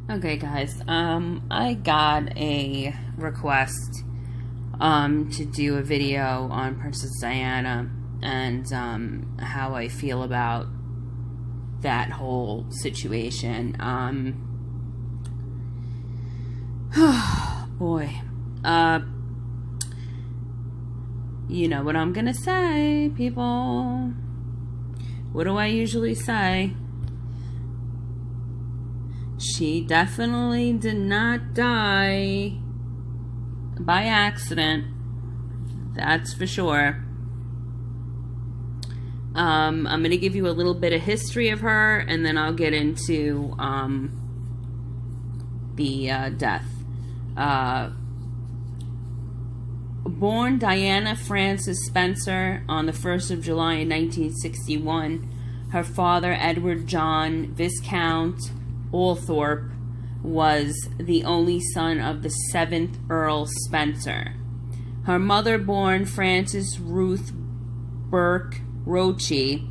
Okay, guys. I got a request to do a video on Princess Diana and how I feel about that whole situation. Boy. You know what I'm gonna say, people. What do I usually say? She definitely did not die by accident. That's for sure. I'm going to give you a little bit of history of her, and then I'll get into the death. Born Diana Frances Spencer on the 1st of July in 1961, her father, Edward John Viscount Althorpe, was the only son of the 7th Earl Spencer. Her mother, born Frances Ruth Burke Roche,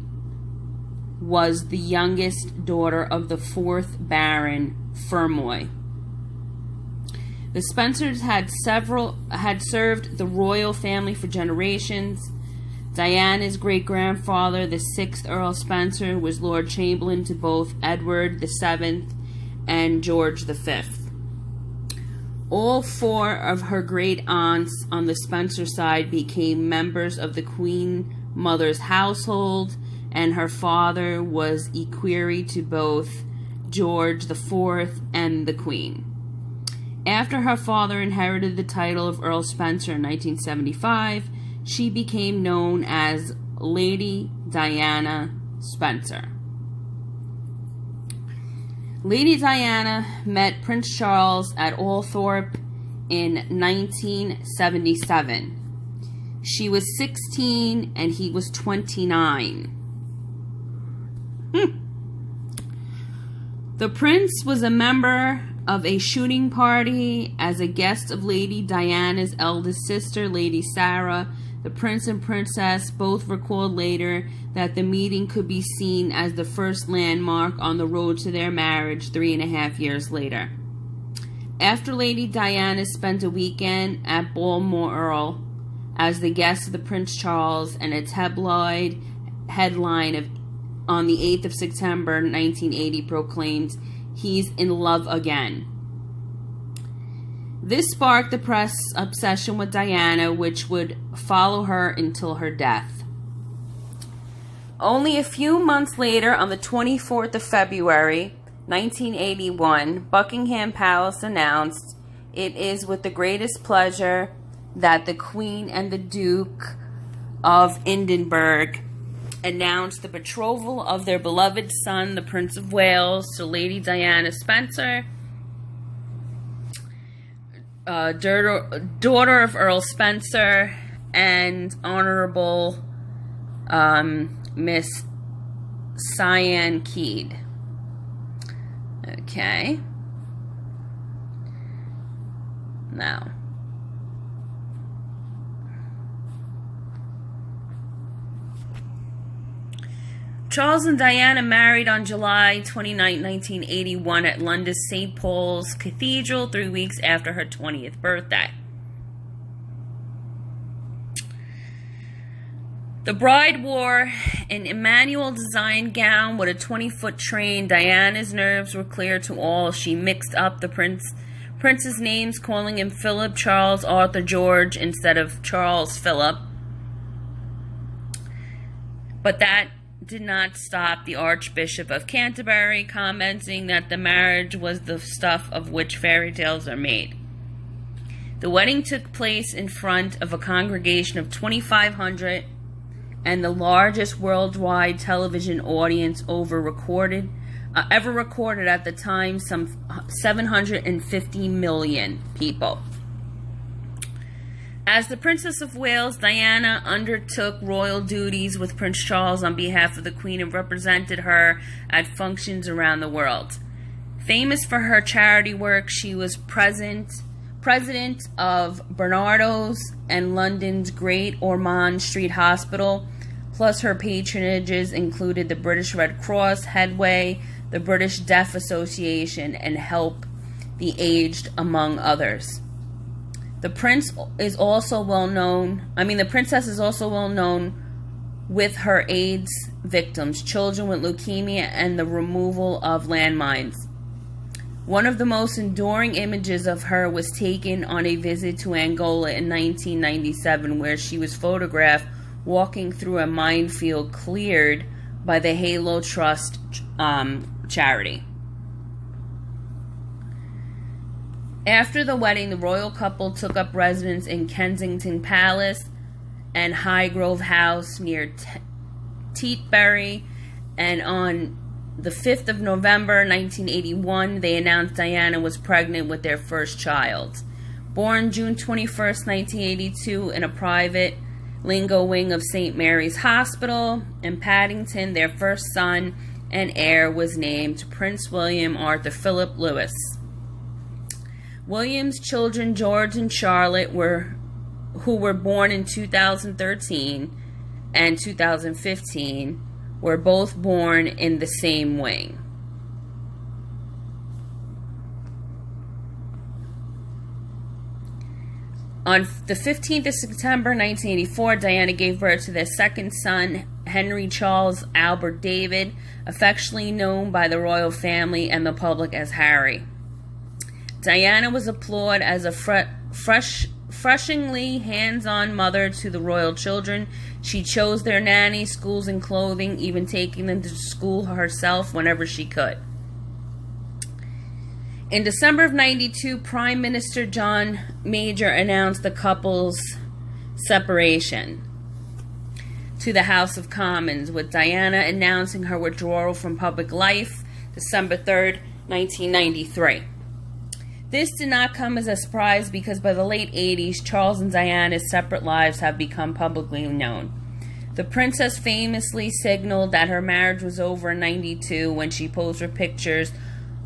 was the youngest daughter of the 4th Baron Fermoy. The Spencers had served the royal family for generations. Diana's great-grandfather, the 6th Earl Spencer, was Lord Chamberlain to both Edward VII and George V. All 4 of her great aunts on the Spencer side became members of the Queen Mother's household, and her father was equerry to both George IV and the Queen. After her father inherited the title of Earl Spencer in 1975, she became known as Lady Diana Spencer. Lady Diana met Prince Charles at Althorpe in 1977. She was 16 and he was 29. The prince was a member of a shooting party as a guest of Lady Diana's eldest sister, Lady Sarah. The prince and princess both recalled later that the meeting could be seen as the first landmark on the road to their marriage 3.5 years later. After Lady Diana spent a weekend at Balmoral as the guest of the Prince Charles, and a tabloid headline on the 8th of September 1980 proclaimed, "He's in love again." This sparked the press obsession with Diana, which would follow her until her death. Only a few months later, on the 24th of February, 1981, Buckingham Palace announced, "It is with the greatest pleasure that the Queen and the Duke of Edinburgh announced the betrothal of their beloved son, the Prince of Wales, to Lady Diana Spencer, daughter of Earl Spencer, and Honorable Miss Cyan Keed." Okay. Now, Charles and Diana married on July 29, 1981 at London's St. Paul's Cathedral, 3 weeks after her 20th birthday. The bride wore an Emmanuel design gown with a 20-foot train. Diana's nerves were clear to all. She mixed up the prince's names, calling him Philip, Charles, Arthur, George instead of Charles Philip. But that did not stop the Archbishop of Canterbury commenting that the marriage was the stuff of which fairy tales are made. The wedding took place in front of a congregation of 2,500 and the largest worldwide television audience ever recorded at the time, some 750 million people. As the Princess of Wales, Diana undertook royal duties with Prince Charles on behalf of the Queen and represented her at functions around the world. Famous for her charity work, she was president of Barnardo's and London's Great Ormond Street Hospital, plus her patronages included the British Red Cross, Headway, the British Deaf Association, and Help the Aged, among others. The princess is also well known with her AIDS victims, children with leukemia, and the removal of landmines. One of the most enduring images of her was taken on a visit to Angola in 1997, where she was photographed walking through a minefield cleared by the Halo Trust charity. After the wedding, the royal couple took up residence in Kensington Palace and Highgrove House near Tetbury, and on the 5th of November 1981, they announced Diana was pregnant with their first child. Born June 21st, 1982, in a private Lingo wing of St. Mary's Hospital in Paddington, their first son and heir was named Prince William Arthur Philip Louis. William's children, George and Charlotte, who were born in 2013 and 2015, were both born in the same wing. On the 15th of September 1984, Diana gave birth to their second son, Henry Charles Albert David, affectionately known by the royal family and the public as Harry. Diana was applauded as a refreshingly hands-on mother to the royal children. She chose their nannies, schools, and clothing, even taking them to school herself whenever she could. In December of 1992, Prime Minister John Major announced the couple's separation to the House of Commons, with Diana announcing her withdrawal from public life December 3rd, 1993. This did not come as a surprise because by the late 80s, Charles and Diana's separate lives have become publicly known. The princess famously signaled that her marriage was over in 1992 when she posed for pictures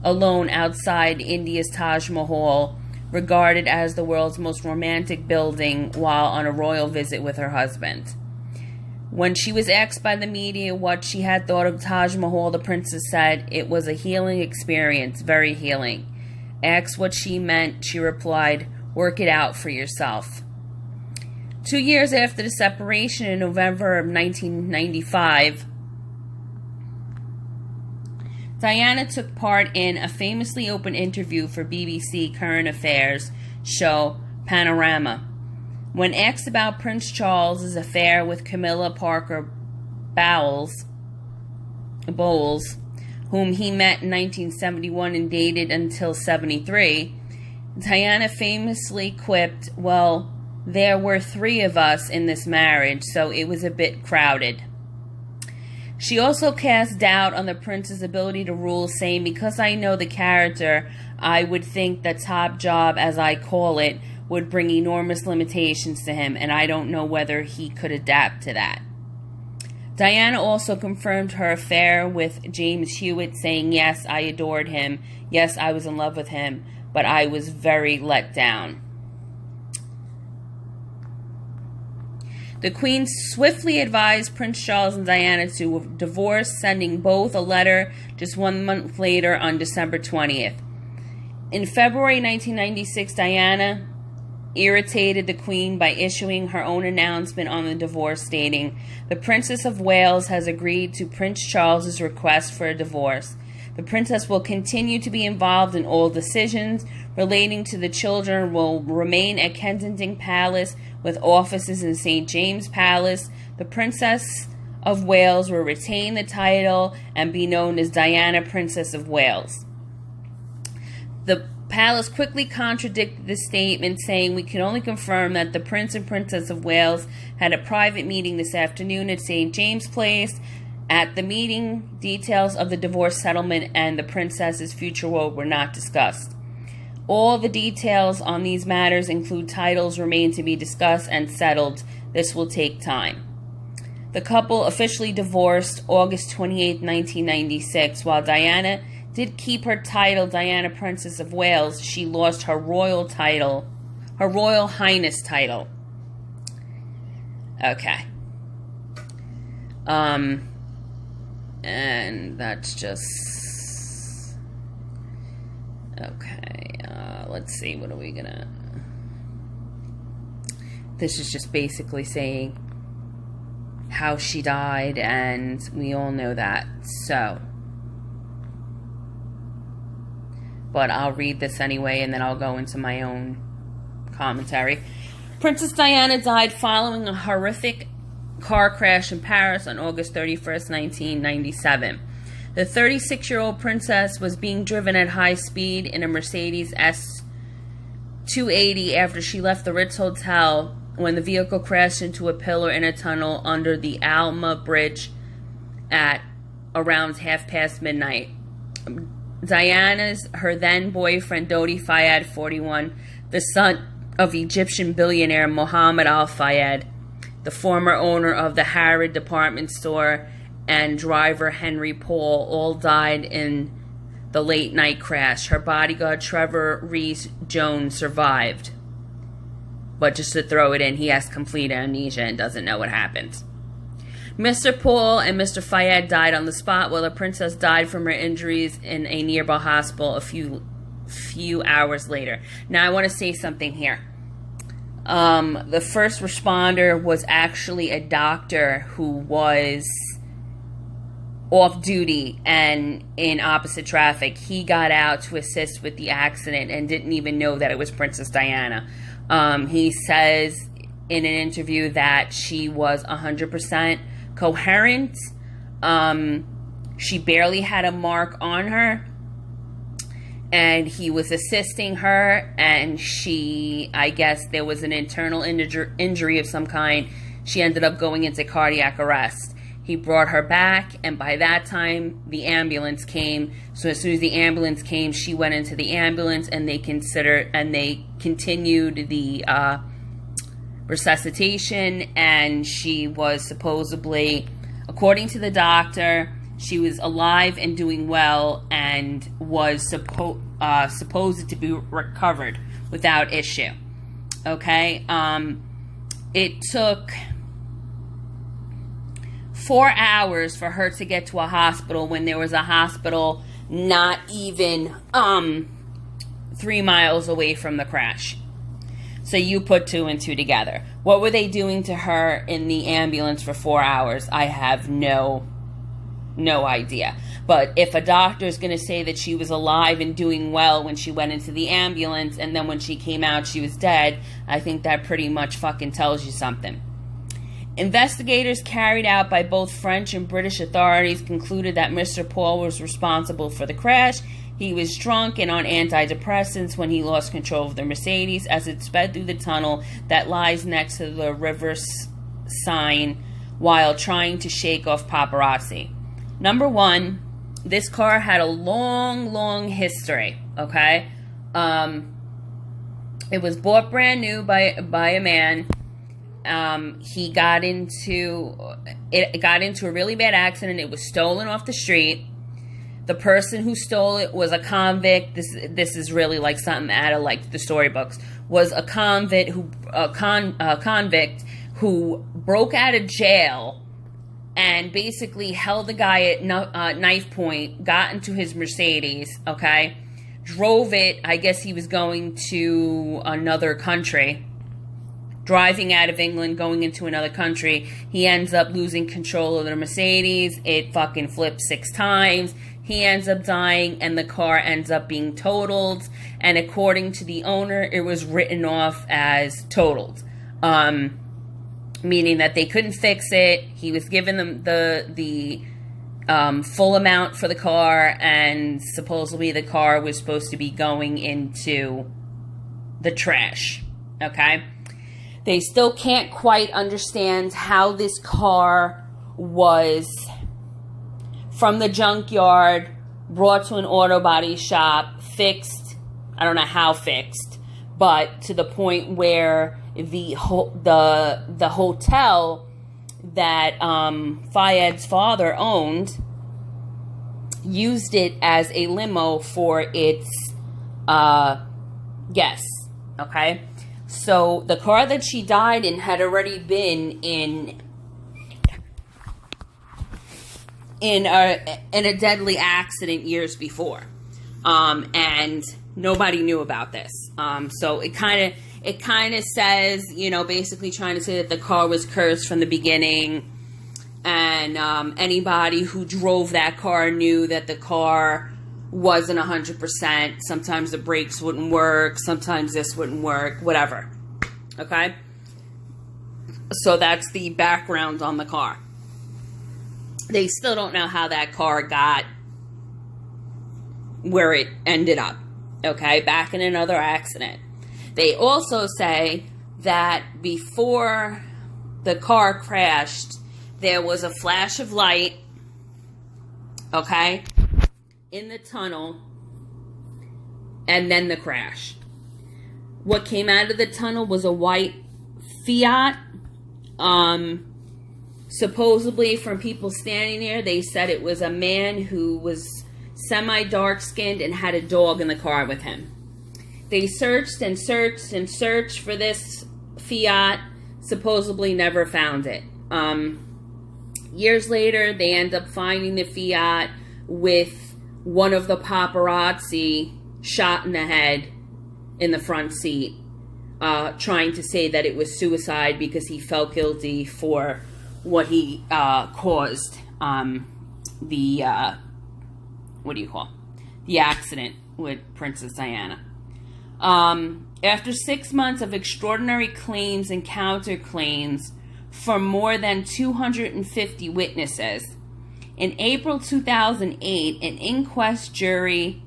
alone outside India's Taj Mahal, regarded as the world's most romantic building, while on a royal visit with her husband. When she was asked by the media what she had thought of Taj Mahal, the princess said, "It was a healing experience, very healing." Asked what she meant, she replied, "Work it out for yourself." 2 years after the separation, in November of 1995, Diana took part in a famously open interview for BBC current affairs show Panorama. When asked about Prince Charles's affair with Camilla Parker Bowles, whom he met in 1971 and dated until 73, Diana famously quipped, "Well, there were 3 of us in this marriage, so it was a bit crowded." She also cast doubt on the prince's ability to rule, saying, "Because I know the character, I would think the top job, as I call it, would bring enormous limitations to him, and I don't know whether he could adapt to that." Diana also confirmed her affair with James Hewitt, saying, "Yes, I adored him. Yes, I was in love with him, but I was very let down." The Queen swiftly advised Prince Charles and Diana to divorce, sending both a letter just 1 month later on December 20th. In February 1996, Diana irritated the Queen by issuing her own announcement on the divorce, stating, "The Princess of Wales has agreed to Prince Charles's request for a divorce. The Princess will continue to be involved in all decisions relating to the children, will remain at Kensington Palace with offices in St. James Palace. The Princess of Wales will retain the title and be known as Diana, Princess of Wales." The palace quickly contradicted the statement, saying, "We can only confirm that the Prince and Princess of Wales had a private meeting this afternoon at St. James Place. At the meeting, details of the divorce settlement and the princess's future role were not discussed. All the details on these matters, include titles, remain to be discussed and settled. This will take time." The couple officially divorced August 28, 1996. While Diana did keep her title, Diana, Princess of Wales, she lost her royal title, her Royal Highness title. Okay. And that's just Okay, let's see, what are we gonna... This is just basically saying how she died, and we all know that, so... But I'll read this anyway, and then I'll go into my own commentary. Princess Diana died following a horrific car crash in Paris on August 31st, 1997. The 36-year-old princess was being driven at high speed in a Mercedes S280 after she left the Ritz Hotel when the vehicle crashed into a pillar in a tunnel under the Alma Bridge at around midnight. Diana's, her then boyfriend Dodi Fayed, 41, the son of Egyptian billionaire Mohammed Al Fayed, the former owner of the Harrod department store, and driver Henry Paul, all died in the late night crash. Her bodyguard Trevor Rees Jones survived. But just to throw it in, he has complete amnesia and doesn't know what happened. Mr. Paul and Mr. Fayed died on the spot, while the princess died from her injuries in a nearby hospital a few hours later. Now, I want to say something here. The first responder was actually a doctor who was off duty and in opposite traffic. He got out to assist with the accident and didn't even know that it was Princess Diana. He says in an interview that she was 100% coherent. She barely had a mark on her, and he was assisting her, and she, I guess there was an internal injury of some kind. She ended up going into cardiac arrest. He brought her back, and by that time the ambulance came. So as soon as the ambulance came, she went into the ambulance, and they continued the resuscitation, and she was supposedly, according to the doctor, she was alive and doing well, and was supposed to be recovered without issue. Okay, it took 4 hours for her to get to a hospital when there was a hospital not even 3 miles away from the crash. So you put 2 and 2 together. What were they doing to her in the ambulance for 4 hours? I have no idea. But if a doctor is going to say that she was alive and doing well when she went into the ambulance, and then when she came out she was dead, I think that pretty much fucking tells you something. Investigators carried out by both French and British authorities concluded that Mr. Paul was responsible for the crash. He was drunk and on antidepressants when he lost control of the Mercedes as it sped through the tunnel that lies next to the river Seine while trying to shake off paparazzi. Number one, this car had a long history, okay? It was bought brand new by a man. He got into a really bad accident. It was stolen off the street. The person who stole it was a convict. This is really like something out of like the storybooks. Was a convict who broke out of jail and basically held the guy at knife point. Got into his Mercedes. Okay, drove it. I guess he was going to another country. Driving out of England, going into another country, he ends up losing control of the Mercedes. It fucking flips 6 times. He ends up dying, and the car ends up being totaled. And according to the owner, it was written off as totaled, meaning that they couldn't fix it. He was given them the full amount for the car, and supposedly the car was supposed to be going into the trash. Okay. They still can't quite understand how this car was from the junkyard, brought to an auto body shop, fixed. I don't know how fixed, but to the point where the hotel that Fayed's father owned used it as a limo for its guests. Okay. So the car that she died in had already been in a deadly accident years before. And Nobody knew about this. So it kind of says, basically trying to say that the car was cursed from the beginning, and anybody who drove that car knew that the car wasn't 100%. Sometimes the brakes wouldn't work. Sometimes this wouldn't work. Whatever. Okay? So that's the background on the car. They still don't know how that car got where it ended up. Okay? Back in another accident. They also say that before the car crashed, there was a flash of light, okay, in the tunnel, and then the crash. What came out of the tunnel was a white Fiat. Supposedly, from people standing there, they said it was a man who was semi-dark-skinned and had a dog in the car with him. They searched and searched and searched for this Fiat, supposedly never found it. Years later, they end up finding the Fiat with one of the paparazzi shot in the head in the front seat, trying to say that it was suicide because he felt guilty for what he caused, the accident with Princess Diana. After 6 months of extraordinary claims and counterclaims from more than 250 witnesses, in April 2008, an inquest jury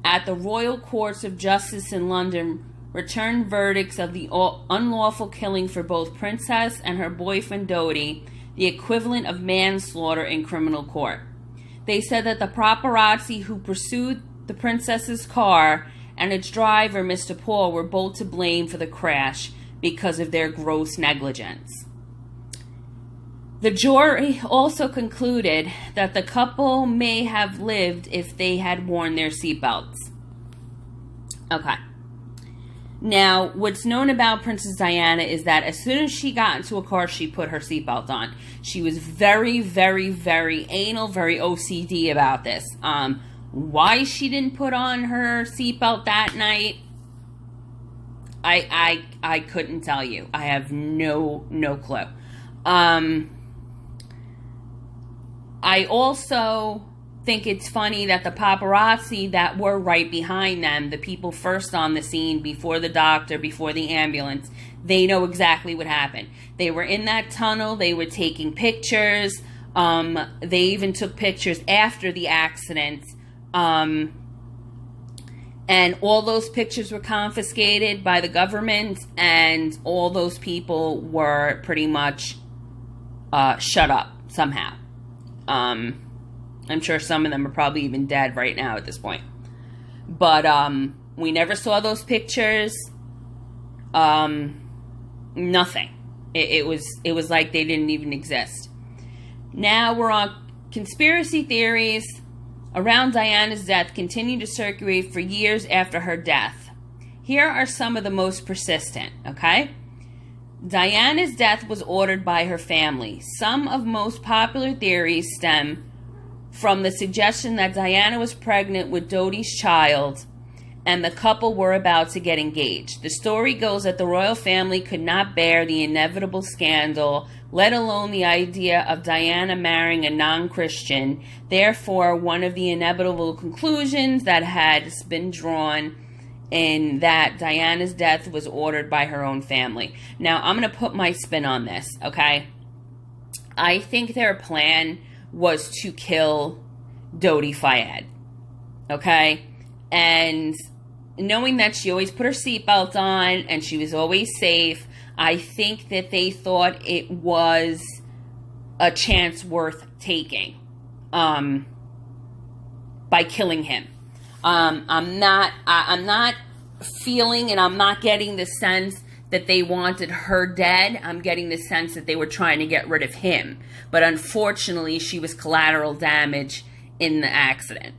at the Royal Courts of Justice in London returned verdicts of the unlawful killing for both Princess and her boyfriend Dodi, the equivalent of manslaughter in criminal court. They said that the paparazzi who pursued the princess's car and its driver, Mr. Paul, were both to blame for the crash because of their gross negligence. The jury also concluded that the couple may have lived if they had worn their seatbelts. Okay. Now, what's known about Princess Diana is that as soon as she got into a car, she put her seatbelt on. She was very, very, very anal, very OCD about this. Why she didn't put on her seatbelt that night, I couldn't tell you. I have no clue. I also think it's funny that the paparazzi that were right behind them, the people first on the scene, before the doctor, before the ambulance, they know exactly what happened. They were in that tunnel. They were taking pictures. They even took pictures after the accident. And all those pictures were confiscated by the government, and all those people were pretty much shut up somehow. I'm sure some of them are probably even dead right now at this point. But we never saw those pictures. Nothing. It was like they didn't even exist. Now we're on conspiracy theories around Diana's death continue to circulate for years after her death. Here are some of the most persistent, okay? Diana's death was ordered by her family. Some of most popular theories stem from the suggestion that Diana was pregnant with Dodi's child and the couple were about to get engaged. The story goes that the royal family could not bear the inevitable scandal, let alone the idea of Diana marrying a non-Christian. Therefore, one of the inevitable conclusions that has been drawn in that Diana's death was ordered by her own family. Now, I'm going to put my spin on this, okay? I think their plan was to kill Dodi Fayed, okay? And knowing that she always put her seatbelt on and she was always safe, I think that they thought it was a chance worth taking by killing him. I'm not feeling and I'm not getting the sense that they wanted her dead. I'm getting the sense that they were trying to get rid of him. But unfortunately, she was collateral damage in the accident.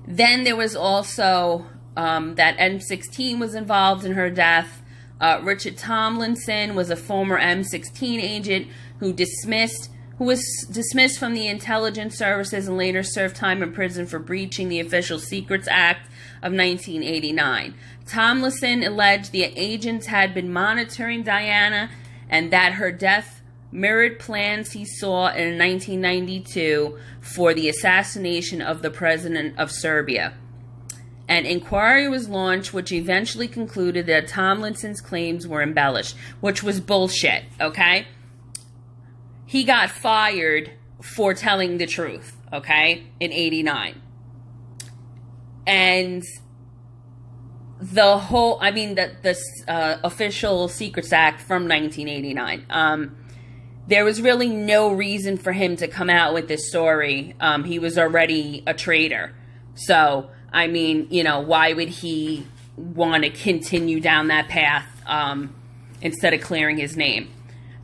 Then there was also that M16 was involved in her death. Richard Tomlinson was a former M16 agent who dismissed who was dismissed from the intelligence services and later served time in prison for breaching the Official Secrets Act of 1989. Tomlinson alleged the agents had been monitoring Diana and that her death mirrored plans he saw in 1992 for the assassination of the president of Serbia. An inquiry was launched, which eventually concluded that Tomlinson's claims were embellished, which was bullshit, okay? He got fired for telling the truth, okay, in 89. And the whole, the Official Secrets Act from 1989, there was really no reason for him to come out with this story. He was already a traitor. So, why would he want to continue down that path instead of clearing his name?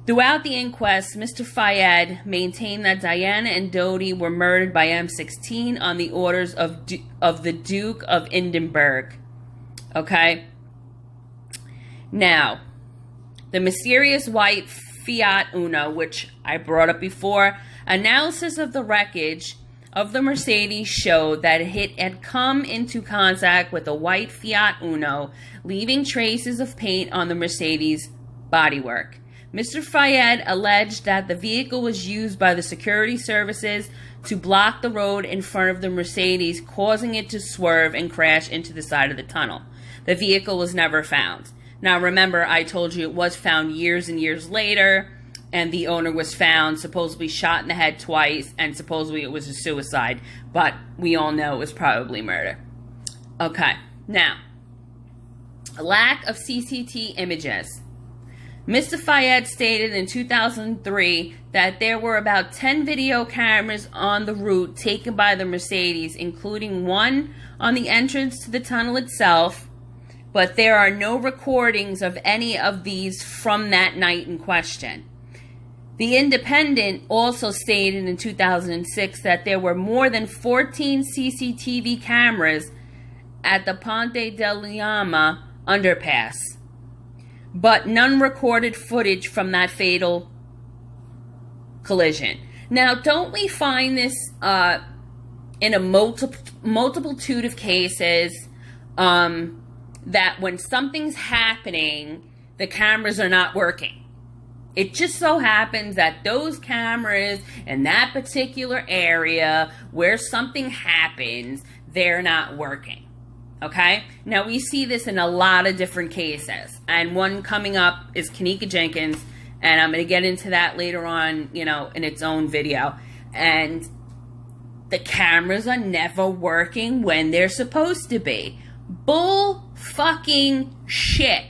Throughout the inquest, Mr. Fayed maintained that Diana and Dodi were murdered by M16 on the orders of the Duke of Edinburgh. Okay? Now, the mysterious white Fiat Uno, which I brought up before, analysis of the wreckage of the Mercedes showed that it had come into contact with a white Fiat Uno, leaving traces of paint on the Mercedes bodywork. Mr. Fayed alleged that the vehicle was used by the security services to block the road in front of the Mercedes, causing it to swerve and crash into the side of the tunnel. The vehicle was never found. Now remember, I told you it was found years and years later, and the owner was found supposedly shot in the head twice, and supposedly it was a suicide, but we all know it was probably murder. Okay, now, a lack of CCTV images. Mr. Fayed stated in 2003 that there were about 10 video cameras on the route taken by the Mercedes, including one on the entrance to the tunnel itself, but there are no recordings of any of these from that night in question. The Independent also stated in 2006 that there were more than 14 CCTV cameras at the Ponte del Llama underpass, but none recorded footage from that fatal collision. Now, don't we find this in a multitude of cases that when something's happening, the cameras are not working? It just so happens that those cameras in that particular area where something happens, they're not working. Okay? Now, we see this in a lot of different cases. And one coming up is Kanika Jenkins. And I'm going to get into that later on, in its own video. And the cameras are never working when they're supposed to be. Bull fucking shit.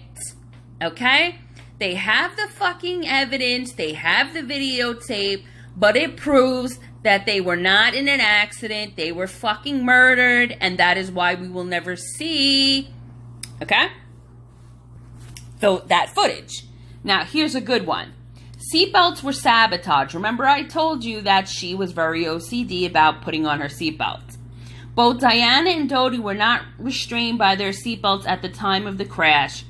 Okay? They have the fucking evidence. They have the videotape. But it proves that they were not in an accident. They were fucking murdered. And that is why we will never see, okay? So that footage. Now, here's a good one. Seatbelts were sabotaged. Remember, I told you that she was very OCD about putting on her seatbelt. Both Diana and Dodi were not restrained by their seatbelts at the time of the crash,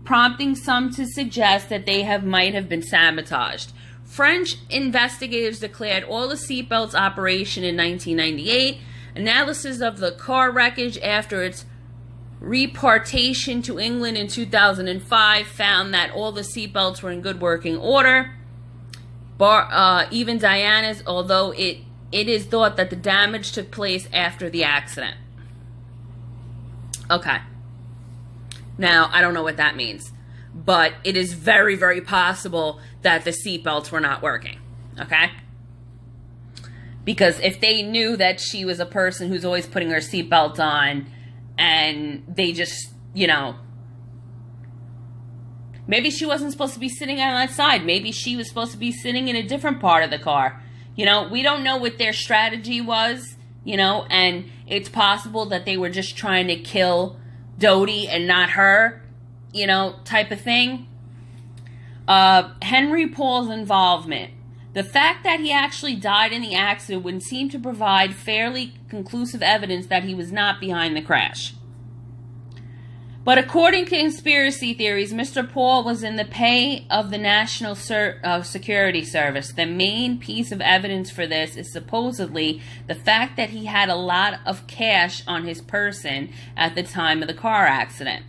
prompting some to suggest that they might have been sabotaged. French investigators declared all the seatbelts operation in 1998. Analysis of the car wreckage after its repatriation to England in 2005 found that all the seatbelts were in good working order. Even Diana's, although it is thought that the damage took place after the accident. Okay. Now, I don't know what that means, but it is very, very possible that the seatbelts were not working, okay? Because if they knew that she was a person who's always putting her seatbelt on, and they just, maybe she wasn't supposed to be sitting on that side. Maybe she was supposed to be sitting in a different part of the car. We don't know what their strategy was, and it's possible that they were just trying to kill Dodi and not her, type of thing. Henry Paul's involvement. The fact that he actually died in the accident would seem to provide fairly conclusive evidence that he was not behind the crash. But according to conspiracy theories, Mr. Paul was in the pay of the National Security Service. The main piece of evidence for this is supposedly the fact that he had a lot of cash on his person at the time of the car accident.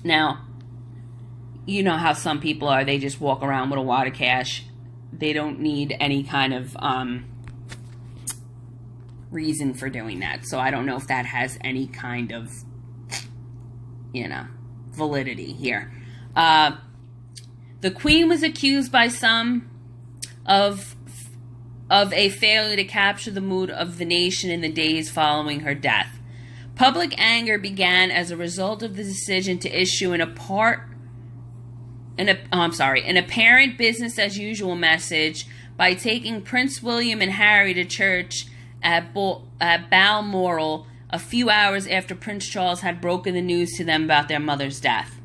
Now, you know how some people are. They just walk around with a wad of cash. They don't need any kind of reason for doing that. So I don't know if that has any kind of, validity here. The Queen was accused by some of a failure to capture the mood of the nation in the days following her death. Public anger began as a result of the decision to issue an apparent business as usual message by taking Prince William and Harry to church at Balmoral a few hours after Prince Charles had broken the news to them about their mother's death.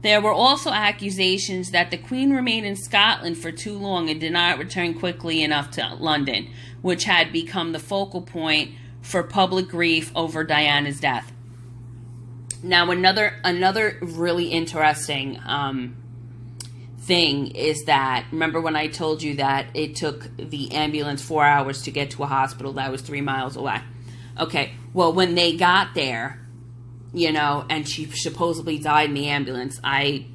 There were also accusations that the Queen remained in Scotland for too long and did not return quickly enough to London, which had become the focal point for public grief over Diana's death. Now, another really interesting thing is that, remember when I told you that it took the ambulance 4 hours to get to a hospital that was 3 miles away? Okay, well, when they got there, and she supposedly died in the ambulance, I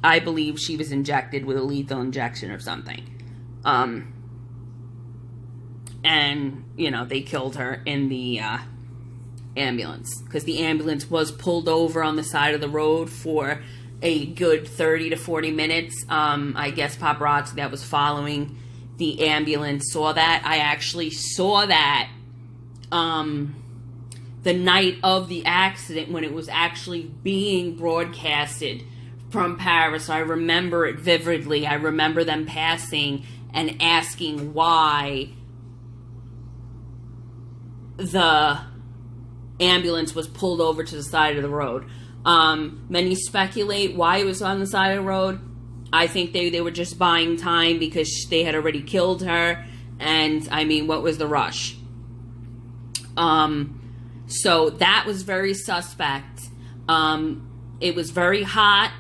believe she was injected with a lethal injection or something. And, they killed her in the ambulance, because the ambulance was pulled over on the side of the road for a good 30 to 40 minutes. I guess paparazzi that was following the ambulance saw that. I actually saw that the night of the accident when it was actually being broadcasted from Paris. I remember it vividly. I remember them passing and asking why the ambulance was pulled over to the side of the road. Many speculate why it was on the side of the road. I think they were just buying time because they had already killed her. And, what was the rush? So that was very suspect. It was very hot.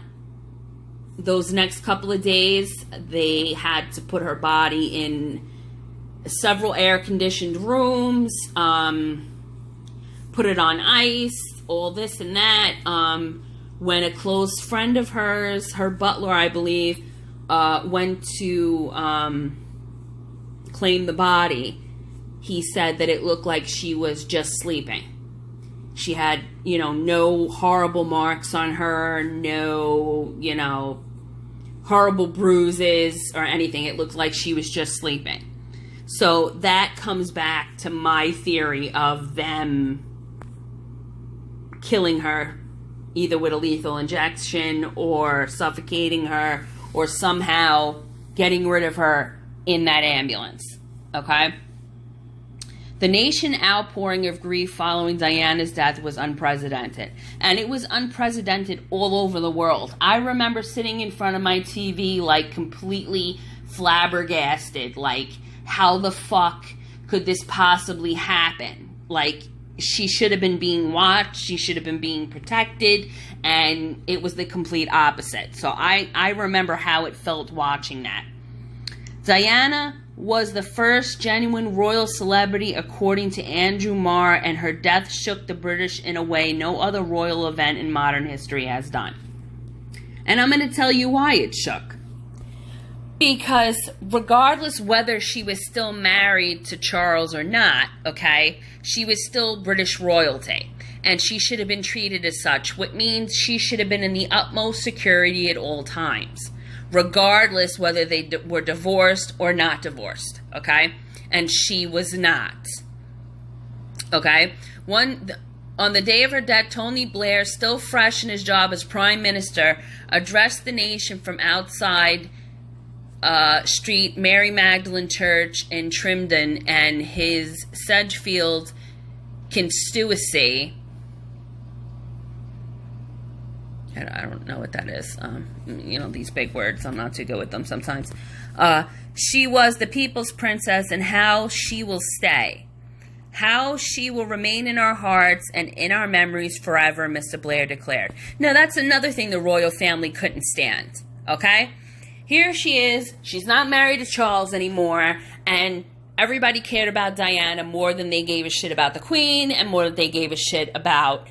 Those next couple of days, they had to put her body in several air-conditioned rooms, put it on ice, all this and that. When a close friend of hers, her butler, I believe, went to claim the body, he said that it looked like she was just sleeping. She had, no horrible marks on her, no, horrible bruises or anything. It looked like she was just sleeping. So that comes back to my theory of them killing her either with a lethal injection or suffocating her or somehow getting rid of her in that ambulance. Okay? The nation outpouring of grief following Diana's death was unprecedented. And it was unprecedented all over the world. I remember sitting in front of my TV completely flabbergasted. How the fuck could this possibly happen? She should have been being watched. She should have been being protected. And it was the complete opposite. So I remember how it felt watching that. Diana was the first genuine royal celebrity, according to Andrew Marr, and her death shook the British in a way no other royal event in modern history has done. And I'm going to tell you why it shook. Because regardless whether she was still married to Charles or not, okay, she was still British royalty. And she should have been treated as such, which means she should have been in the utmost security at all times, regardless whether they were divorced or not divorced, okay? And she was not, okay? On the day of her death, Tony Blair, still fresh in his job as Prime Minister, addressed the nation from outside Street Mary Magdalene Church in Trimdon and his Sedgefield constituency. I don't know what that is. These big words, I'm not too good with them sometimes. She was the people's princess and how she will stay. How she will remain in our hearts and in our memories forever, Mr. Blair declared. Now, that's another thing the royal family couldn't stand, okay? Here she is. She's not married to Charles anymore, and everybody cared about Diana more than they gave a shit about the Queen and more than they gave a shit about,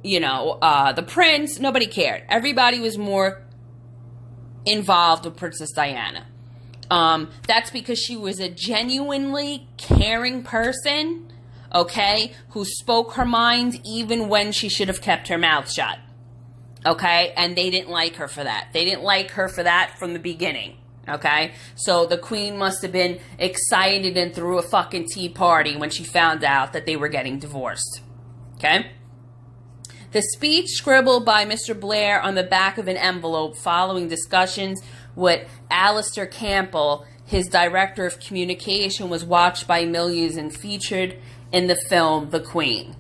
the prince. Nobody cared. Everybody was more involved with Princess Diana. That's because she was a genuinely caring person, okay, who spoke her mind even when she should have kept her mouth shut, okay, and they didn't like her for that. They didn't like her for that from the beginning, okay, so the Queen must have been excited and threw a fucking tea party when she found out that they were getting divorced, okay. The speech scribbled by Mr. Blair on the back of an envelope following discussions with Alistair Campbell, his director of communication, was watched by millions and featured in the film The Queen.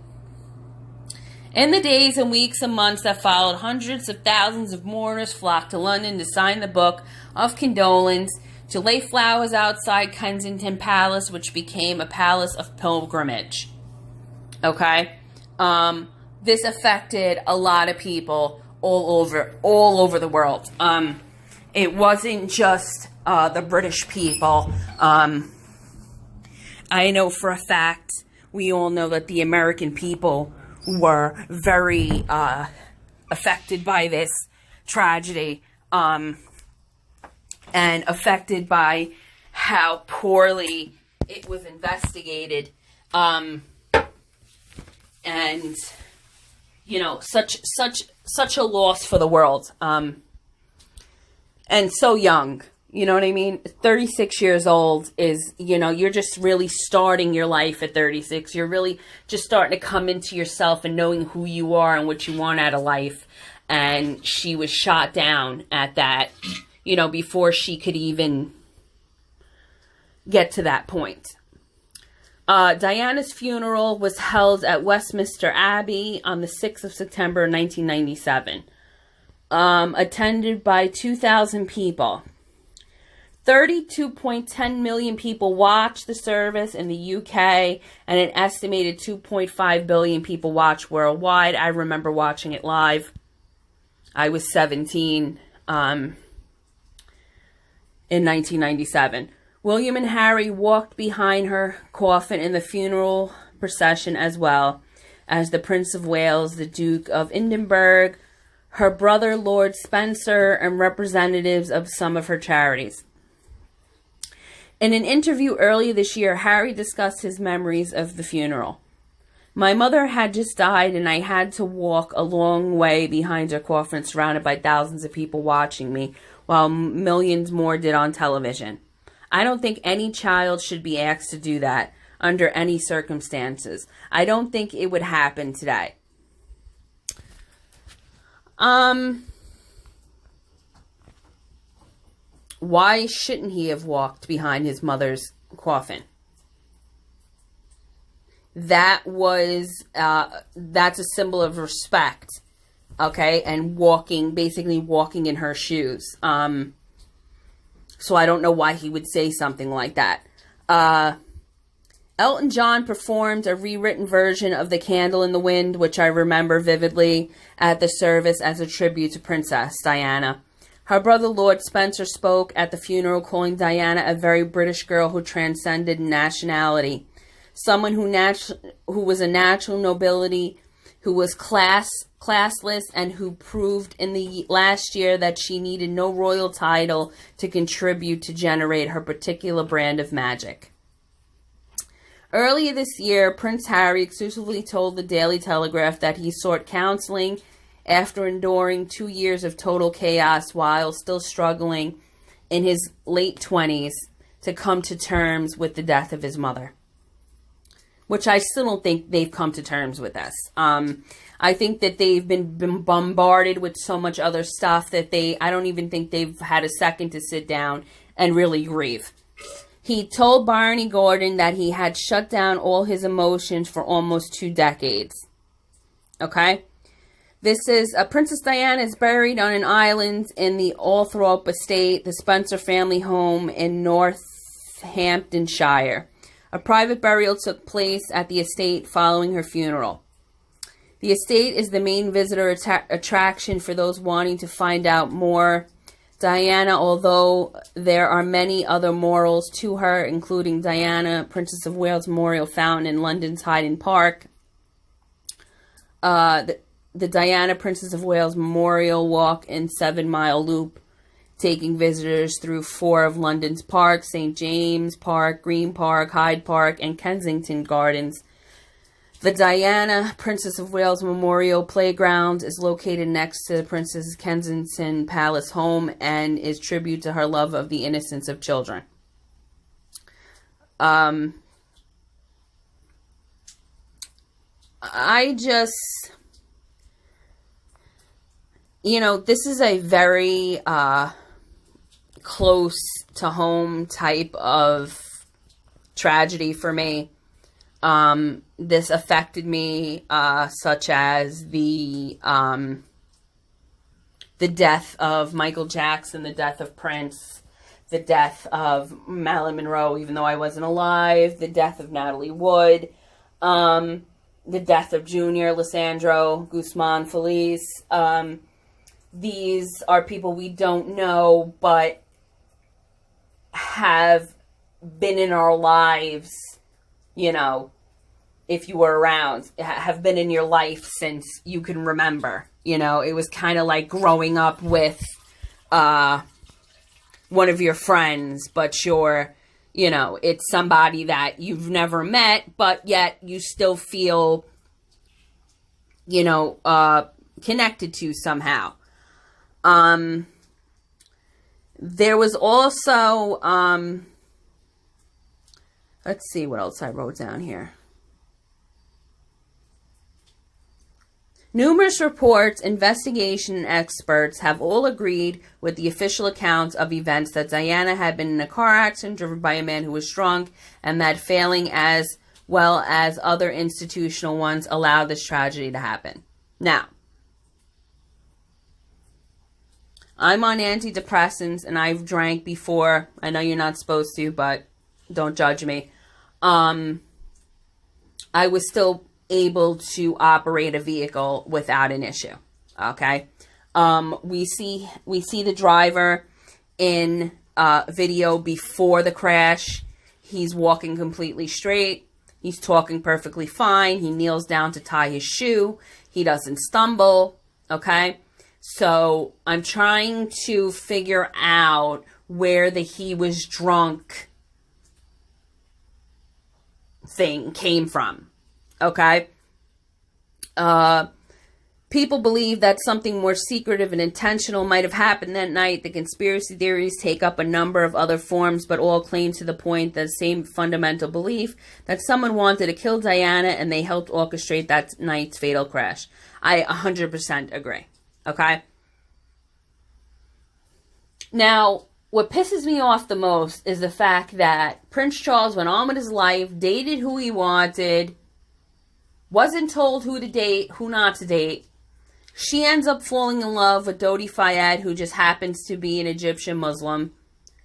In the days and weeks and months that followed, hundreds of thousands of mourners flocked to London to sign the book of condolence, to lay flowers outside Kensington Palace, which became a palace of pilgrimage. Okay? This affected a lot of people all over the world. It wasn't just the British people. I know for a fact, we all know that the American people were very affected by this tragedy, and affected by how poorly it was investigated, and such a loss for the world, and so young. You know what I mean? 36 years old is, you're just really starting your life at 36. You're really just starting to come into yourself and knowing who you are and what you want out of life. And she was shot down at that, before she could even get to that point. Diana's funeral was held at Westminster Abbey on the 6th of September 1997. Attended by 2,000 people. 32.10 million people watched the service in the UK, and an estimated 2.5 billion people watched worldwide. I remember watching it live. I was 17 in 1997. William and Harry walked behind her coffin in the funeral procession, as well as the Prince of Wales, the Duke of Edinburgh, her brother Lord Spencer, and representatives of some of her charities. In an interview earlier this year, Harry discussed his memories of the funeral. My mother had just died, and I had to walk a long way behind her coffin, surrounded by thousands of people watching me, while millions more did on television. I don't think any child should be asked to do that under any circumstances. I don't think it would happen today. Why shouldn't he have walked behind his mother's coffin? That's a symbol of respect, okay? And basically walking in her shoes. So I don't know why he would say something like that. Elton John performed a rewritten version of The Candle in the Wind, which I remember vividly at the service as a tribute to Princess Diana. Her brother Lord Spencer spoke at the funeral, calling Diana a very British girl who transcended nationality. Someone who was a natural nobility, who was classless, and who proved in the last year that she needed no royal title to contribute to generate her particular brand of magic. Earlier this year, Prince Harry exclusively told the Daily Telegraph that he sought counseling after enduring 2 years of total chaos while still struggling in his late 20s to come to terms with the death of his mother. Which I still don't think they've come to terms with this. I think that they've been bombarded with so much other stuff that I don't even think they've had a second to sit down and really grieve. He told Barney Gordon that he had shut down all his emotions for almost 2 decades. Okay? This is, Princess Diana is buried on an island in the Althorpe estate, the Spencer family home in Northamptonshire. A private burial took place at the estate following her funeral. The estate is the main visitor attraction for those wanting to find out more. Diana, although there are many other memorials to her, including Diana, Princess of Wales Memorial Fountain in London's Hyde Park, the Diana, Princess of Wales Memorial Walk and 7 Mile Loop, taking visitors through 4 of London's parks: St. James Park, Green Park, Hyde Park, and Kensington Gardens. The Diana, Princess of Wales Memorial Playground is located next to the Princess Kensington Palace home and is tribute to her love of the innocence of children. I just, this is a very close to home type of tragedy for me. This affected me, such as the death of Michael Jackson, the death of Prince, the death of Marilyn Monroe, even though I wasn't alive, the death of Natalie Wood, the death of Junior Lissandro Guzman Feliz. These are people we don't know, but have been in our lives, if you were around, have been in your life since you can remember. It was kind of like growing up with one of your friends, but it's somebody that you've never met, but yet you still feel, connected to somehow. There was also, let's see what else I wrote down here. Numerous reports, investigation experts have all agreed with the official accounts of events that Diana had been in a car accident driven by a man who was drunk, and that failing as well as other institutional ones allowed this tragedy to happen. Now, I'm on antidepressants and I've drank before. I know you're not supposed to, but don't judge me. I was still able to operate a vehicle without an issue. Okay. We see the driver in video before the crash. He's walking completely straight. He's talking perfectly fine. He kneels down to tie his shoe. He doesn't stumble. Okay. So I'm trying to figure out where the he was drunk thing came from. Okay. People believe that something more secretive and intentional might have happened that night. The conspiracy theories take up a number of other forms, but all claim to the point the same fundamental belief that someone wanted to kill Diana and they helped orchestrate that night's fatal crash. I 100% agree. Okay. Now, what pisses me off the most is the fact that Prince Charles went on with his life, dated who he wanted, wasn't told who to date, who not to date. She ends up falling in love with Dodi Fayed, who just happens to be an Egyptian Muslim.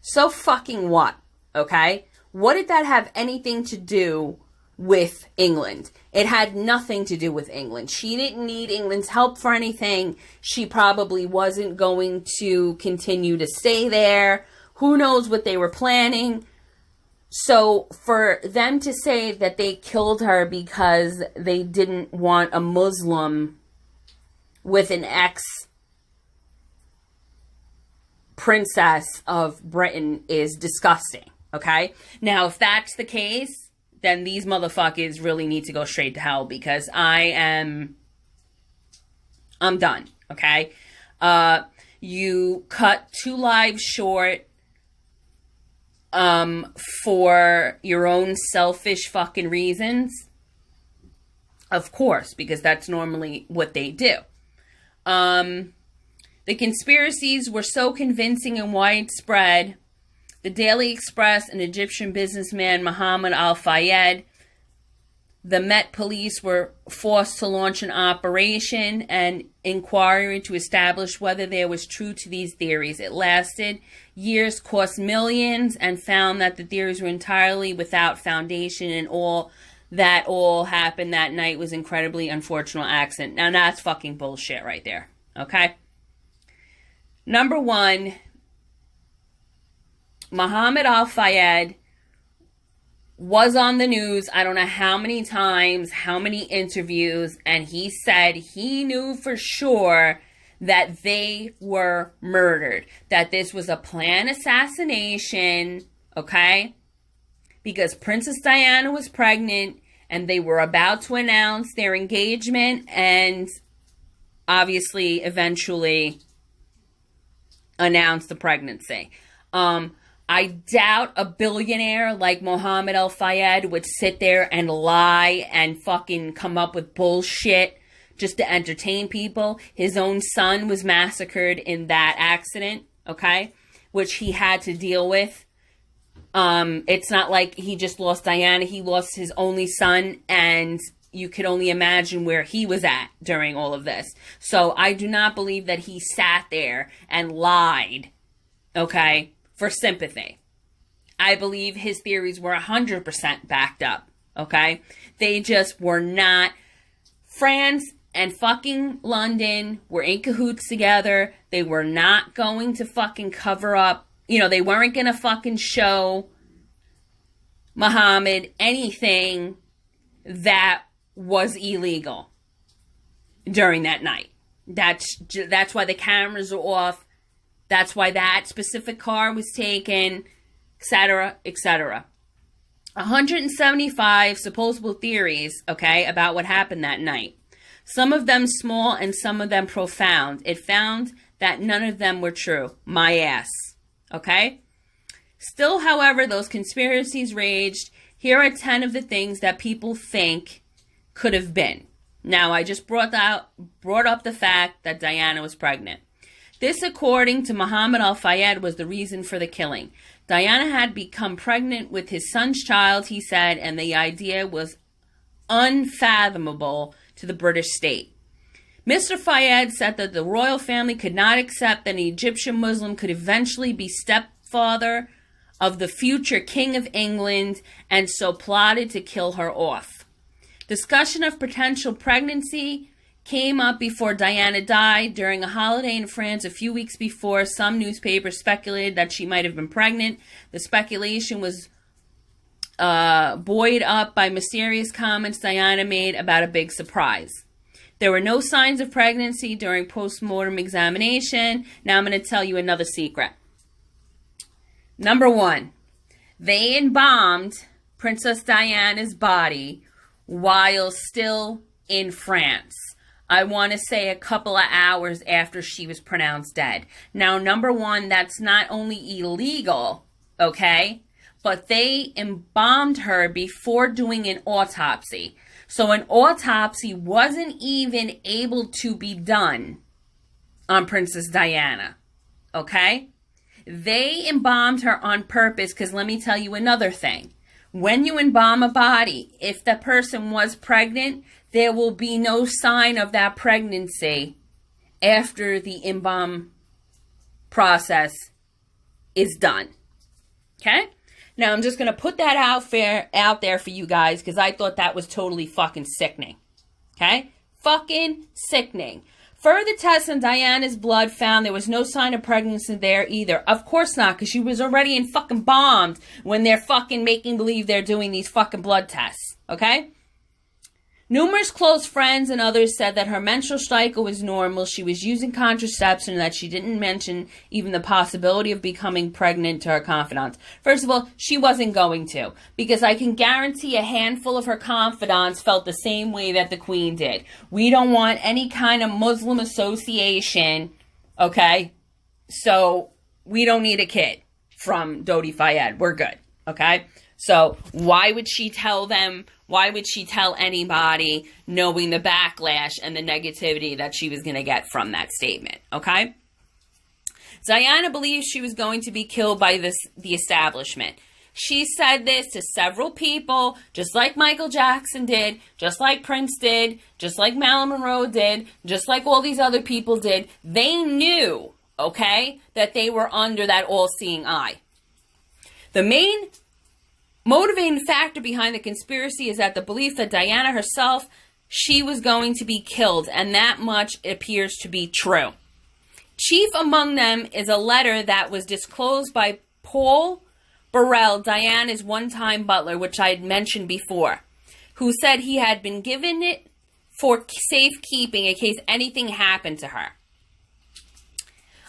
So fucking what? Okay? What did that have anything to do with England? It had nothing to do with England. She didn't need England's help for anything. She probably wasn't going to continue to stay there. Who knows what they were planning? So for them to say that they killed her because they didn't want a Muslim with an ex-princess of Britain is disgusting, okay? Now, if that's the case, then these motherfuckers really need to go straight to hell, because I'm done, okay? You cut 2 lives short for your own selfish fucking reasons. Of course, because that's normally what they do. The conspiracies were so convincing and widespread. The Daily Express and Egyptian businessman Mohammed Al-Fayed the Met Police were forced to launch an operation and inquiry to establish whether there was truth to these theories. It lasted years, cost millions, and found that the theories were entirely without foundation, and all happened that night was incredibly unfortunate accident. Now that's fucking bullshit right there. Okay? Number one, Muhammad al-Fayed was on the news, I don't know how many times, how many interviews, and he said he knew for sure that they were murdered, that this was a planned assassination, okay? Because Princess Diana was pregnant, and they were about to announce their engagement, and obviously, eventually, announce the pregnancy. I doubt a billionaire like Mohammed al-Fayed would sit there and lie and fucking come up with bullshit just to entertain people. His own son was massacred in that accident, okay, which he had to deal with. It's not like he just lost Diana. He lost his only son, and you could only imagine where he was at during all of this. So I do not believe that he sat there and lied, okay, for sympathy. I believe his theories were 100% backed up, okay? They just were not. France and fucking London were in cahoots together. They were not going to fucking cover up. You know, they weren't going to fucking show Muhammad anything that was illegal during that night. That's why the cameras are off. That's why that specific car was taken, etc., etc. 175 supposable theories, okay, about what happened that night. Some of them small and some of them profound. It found that none of them were true. My ass. Okay? Still, however, those conspiracies raged. Here are 10 of the things that people think could have been. Now, I just brought up the fact that Diana was pregnant. This, according to Muhammad al-Fayed, was the reason for the killing. Diana had become pregnant with his son's child, he said, and the idea was unfathomable to the British state. Mr. Fayed said that the royal family could not accept that an Egyptian Muslim could eventually be stepfather of the future King of England, and so plotted to kill her off. Discussion of potential pregnancy came up before Diana died. During a holiday in France a few weeks before, some newspapers speculated that she might have been pregnant. The speculation was buoyed up by mysterious comments Diana made about a big surprise. There were no signs of pregnancy during post-mortem examination. Now I'm going to tell you another secret. Number one, they embalmed Princess Diana's body while still in France. I want to say a couple of hours after she was pronounced dead. Now, number one, that's not only illegal, okay, but they embalmed her before doing an autopsy. So an autopsy wasn't even able to be done on Princess Diana, okay? They embalmed her on purpose because let me tell you another thing. When you embalm a body, if the person was pregnant, there will be no sign of that pregnancy after the embalm process is done. Okay? Now, I'm just going to put that out there for you guys because I thought that was totally fucking sickening. Okay? Fucking sickening. Further tests on Diana's blood found there was no sign of pregnancy there either. Of course not, because she was already in fucking bombed when they're fucking making believe they're doing these fucking blood tests. Okay? Numerous close friends and others said that her menstrual cycle was normal, she was using contraception, and that she didn't mention even the possibility of becoming pregnant to her confidants. First of all, she wasn't going to, because I can guarantee a handful of her confidants felt the same way that the Queen did. We don't want any kind of Muslim association, okay? So we don't need a kid from Dodi Fayed. We're good, okay? So why would she tell them? Why would she tell anybody knowing the backlash and the negativity that she was going to get from that statement? Okay? Diana believes she was going to be killed by the establishment. She said this to several people, just like Michael Jackson did, just like Prince did, just like Marilyn Monroe did, just like all these other people did. They knew, okay, that they were under that all-seeing eye. The main motivating factor behind the conspiracy is that the belief that Diana herself, she was going to be killed, and that much appears to be true. Chief among them is a letter that was disclosed by Paul Burrell, Diana's one-time butler, which I had mentioned before, who said he had been given it for safekeeping in case anything happened to her.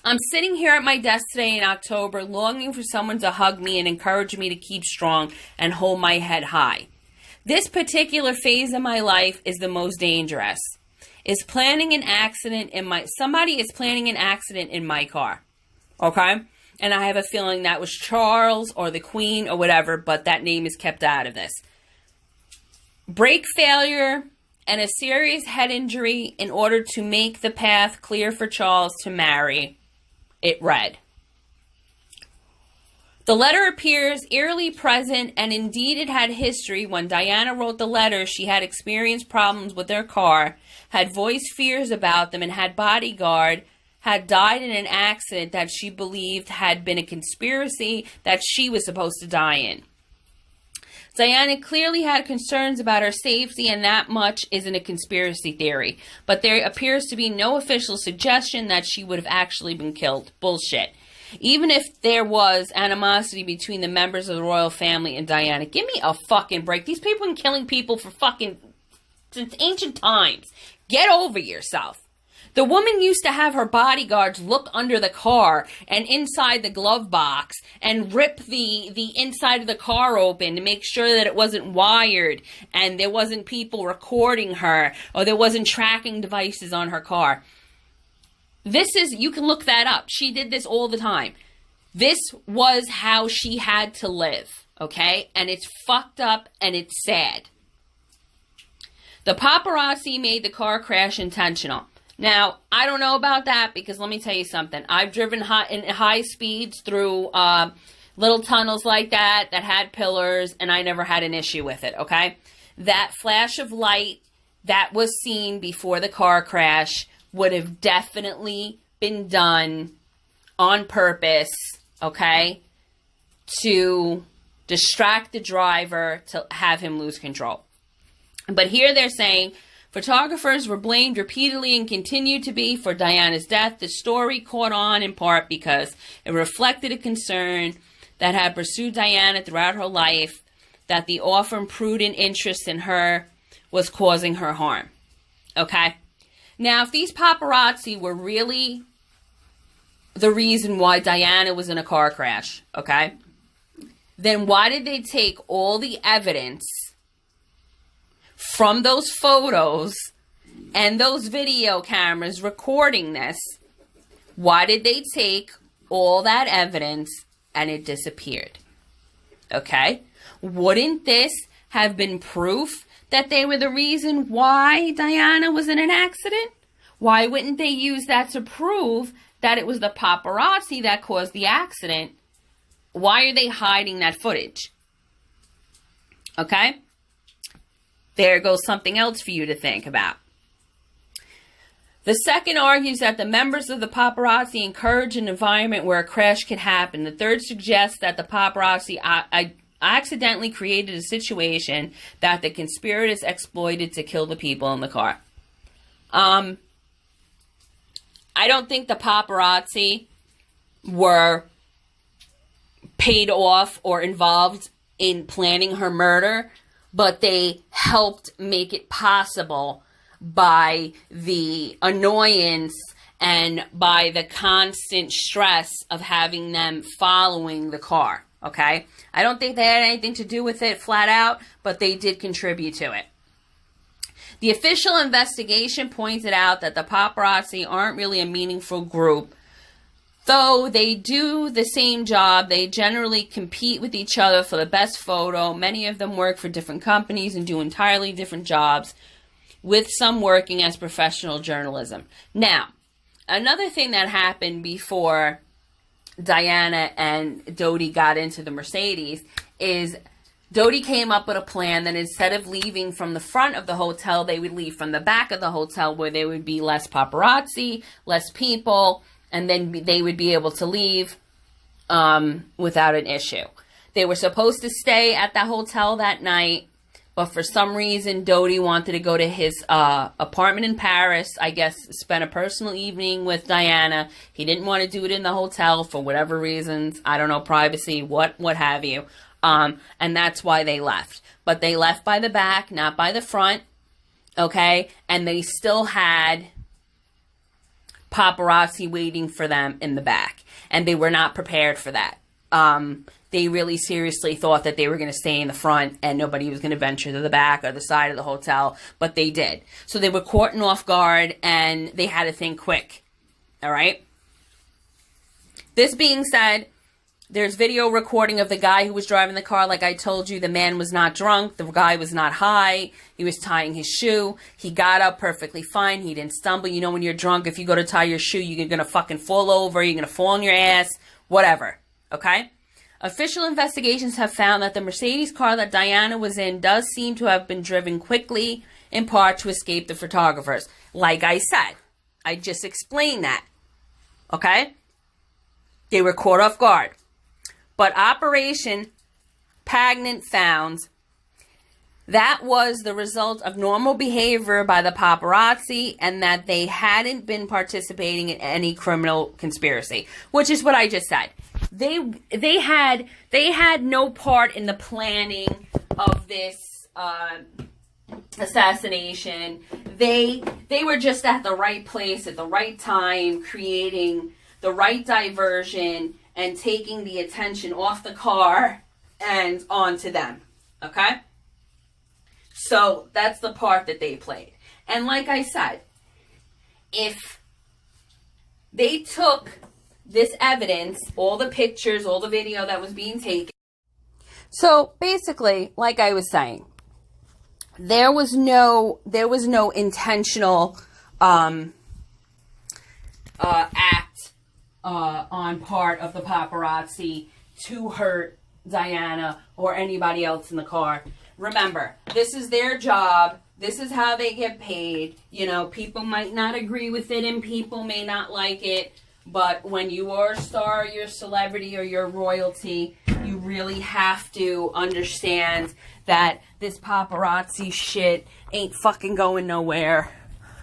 I'm sitting here at my desk today in October, longing for someone to hug me and encourage me to keep strong and hold my head high. This particular phase of my life is the most dangerous. Somebody is planning an accident in my car. Okay? And I have a feeling that was Charles or the Queen or whatever, but that name is kept out of this. Brake failure and a serious head injury in order to make the path clear for Charles to marry. It read. The letter appears eerily present, and indeed it had history. When Diana wrote the letter, she had experienced problems with her car, had voiced fears about them, and had bodyguard, had died in an accident that she believed had been a conspiracy that she was supposed to die in. Diana clearly had concerns about her safety, and that much isn't a conspiracy theory. But there appears to be no official suggestion that she would have actually been killed. Bullshit. Even if there was animosity between the members of the royal family and Diana, give me a fucking break. These people have been killing people for fucking since ancient times. Get over yourself. The woman used to have her bodyguards look under the car and inside the glove box and rip the inside of the car open to make sure that it wasn't wired and there wasn't people recording her or there wasn't tracking devices on her car. You can look that up. She did this all the time. This was how she had to live, okay? And it's fucked up and it's sad. The paparazzi made the car crash intentional. Now, I don't know about that because let me tell you something. I've driven in high speeds through little tunnels like that had pillars, and I never had an issue with it, okay? That flash of light that was seen before the car crash would have definitely been done on purpose, okay, to distract the driver to have him lose control. But here they're saying photographers were blamed repeatedly and continue to be for Diana's death. The story caught on in part because it reflected a concern that had pursued Diana throughout her life, that the often prudent interest in her was causing her harm. Okay? Now, if these paparazzi were really the reason why Diana was in a car crash, okay, then why did they take all the evidence from those photos and those video cameras recording this? Why did they take all that evidence and it disappeared? Okay? Wouldn't this have been proof that they were the reason why Diana was in an accident? Why wouldn't they use that to prove that it was the paparazzi that caused the accident? Why are they hiding that footage? Okay? There goes something else for you to think about. The second argues that the members of the paparazzi encourage an environment where a crash could happen. The third suggests that the paparazzi accidentally created a situation that the conspirators exploited to kill the people in the car. I don't think the paparazzi were paid off or involved in planning her murder, but they helped make it possible by the annoyance and by the constant stress of having them following the car, okay? I don't think they had anything to do with it flat out, but they did contribute to it. The official investigation pointed out that the paparazzi aren't really a meaningful group. Though they do the same job, they generally compete with each other for the best photo. Many of them work for different companies and do entirely different jobs, with some working as professional journalism. Now, another thing that happened before Diana and Dodi got into the Mercedes is Dodi came up with a plan that instead of leaving from the front of the hotel, they would leave from the back of the hotel where there would be less paparazzi, less people, and then they would be able to leave without an issue. They were supposed to stay at that hotel that night, but for some reason, Dodi wanted to go to his apartment in Paris, I guess spend a personal evening with Diana. He didn't want to do it in the hotel for whatever reasons. I don't know, privacy, what have you. And that's why they left. But they left by the back, not by the front, okay? And they still had paparazzi waiting for them in the back. And they were not prepared for that. They really seriously thought that they were going to stay in the front and nobody was going to venture to the back or the side of the hotel, but they did. So they were caught off guard and they had to think quick, all right? This being said, there's video recording of the guy who was driving the car. Like I told you, the man was not drunk. The guy was not high. He was tying his shoe. He got up perfectly fine. He didn't stumble. You know, when you're drunk, if you go to tie your shoe, you're going to fucking fall over. You're going to fall on your ass, whatever, okay? Official investigations have found that the Mercedes car that Diana was in does seem to have been driven quickly, in part to escape the photographers. Like I said, I just explained that, okay? They were caught off guard. But Operation Pagnant found that was the result of normal behavior by the paparazzi and that they hadn't been participating in any criminal conspiracy, which is what I just said. They had no part in the planning of this assassination. They were just at the right place at the right time, creating the right diversion and taking the attention off the car and onto them, okay? So that's the part that they played. And like I said, if they took this evidence, all the pictures, all the video that was being taken. So basically, like I was saying, there was no intentional act on part of the paparazzi to hurt Diana or anybody else in the car. Remember, this is their job. This is how they get paid. You know, people might not agree with it and people may not like it. But when you are a star, you're a celebrity, or you're royalty, you really have to understand that this paparazzi shit ain't fucking going nowhere,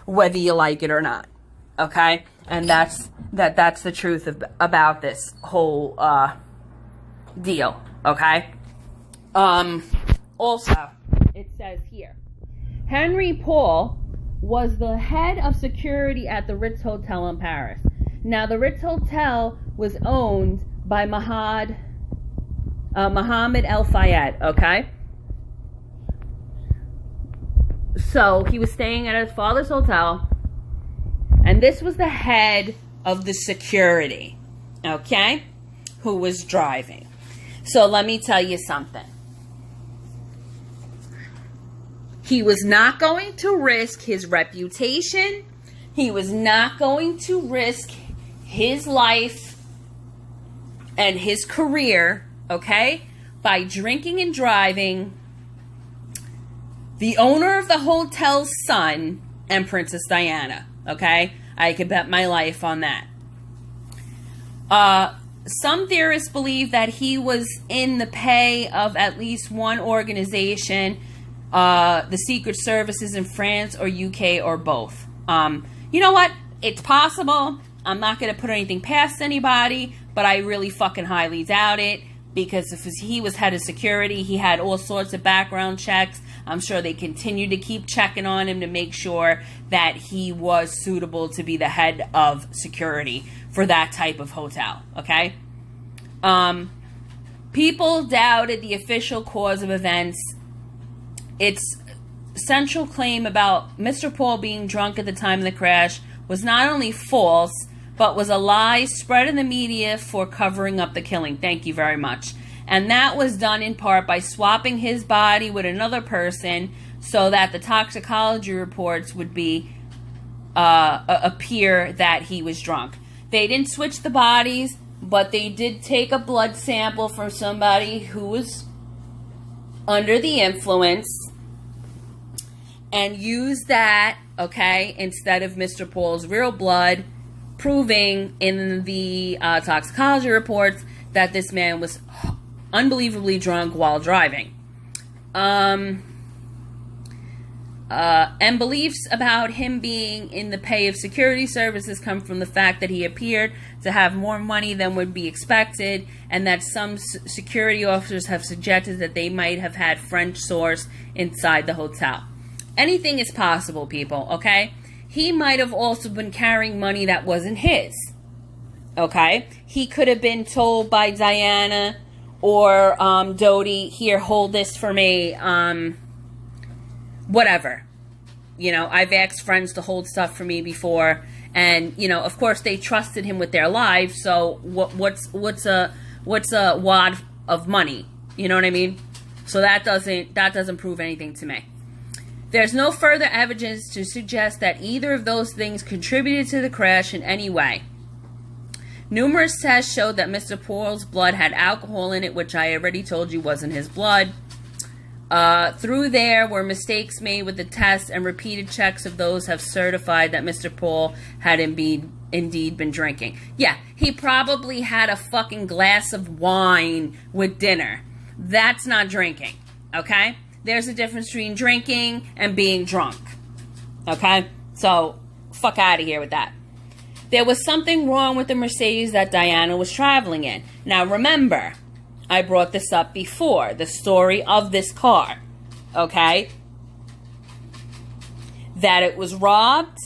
whether you like it or not. Okay? And that's the truth about this whole deal. Okay? Also, it says here, Henry Paul was the head of security at the Ritz Hotel in Paris. Now, the Ritz Hotel was owned by Mohammed El Fayed, okay? So, he was staying at his father's hotel, and this was the head of the security, okay, who was driving. So, let me tell you something. He was not going to risk his reputation. He was not going to risk his life and his career, okay, by drinking and driving the owner of the hotel's son and Princess Diana, okay? I could bet my life on that. Some theorists believe that he was in the pay of at least one organization, the Secret Services in France or UK or both. You know what? It's possible. I'm not going to put anything past anybody, but I really fucking highly doubt it, because if he was head of security, he had all sorts of background checks. I'm sure they continued to keep checking on him to make sure that he was suitable to be the head of security for that type of hotel, okay? People doubted the official cause of events. Its central claim about Mr. Paul being drunk at the time of the crash was not only false, but was a lie spread in the media for covering up the killing. Thank you very much. And that was done in part by swapping his body with another person so that the toxicology reports would be appear that he was drunk. They didn't switch the bodies, but they did take a blood sample from somebody who was under the influence and used that, okay, instead of Mr. Paul's real blood, proving in the toxicology reports that this man was unbelievably drunk while driving. And beliefs about him being in the pay of security services come from the fact that he appeared to have more money than would be expected, and that some security officers have suggested that they might have had French source inside the hotel. Anything is possible, people, okay? He might have also been carrying money that wasn't his, okay? He could have been told by Diana or Dodi, here, hold this for me, whatever. You know, I've asked friends to hold stuff for me before, and, you know, of course they trusted him with their lives, so what's a wad of money? You know what I mean? So that doesn't prove anything to me. There's no further evidence to suggest that either of those things contributed to the crash in any way. Numerous tests showed that Mr. Paul's blood had alcohol in it, which I already told you wasn't his blood. Through there were mistakes made with the tests, and repeated checks of those have certified that Mr. Paul had indeed been drinking. Yeah, he probably had a fucking glass of wine with dinner. That's not drinking, okay? There's a difference between drinking and being drunk, okay? So, fuck out of here with that. There was something wrong with the Mercedes that Diana was traveling in. Now, remember, I brought this up before, the story of this car, okay? That it was robbed,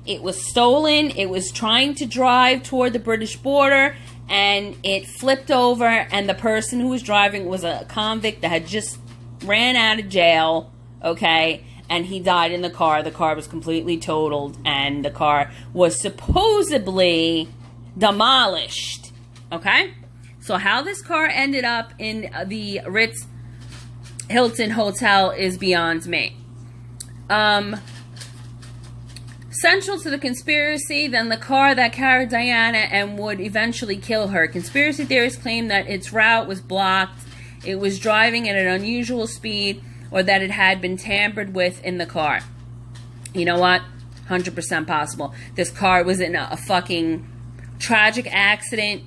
it was stolen, it was trying to drive toward the British border, and it flipped over, and the person who was driving was a convict that had just ran out of jail, okay? And he died in the car. The car was completely totaled, and the car was supposedly demolished, okay? So how this car ended up in the Ritz Hilton Hotel is beyond me. Central to the conspiracy, then the car that carried Diana and would eventually kill her. Conspiracy theorists claim that its route was blocked, it was driving at an unusual speed, or that it had been tampered with in the car. You know what? 100% possible. This car was in a fucking tragic accident.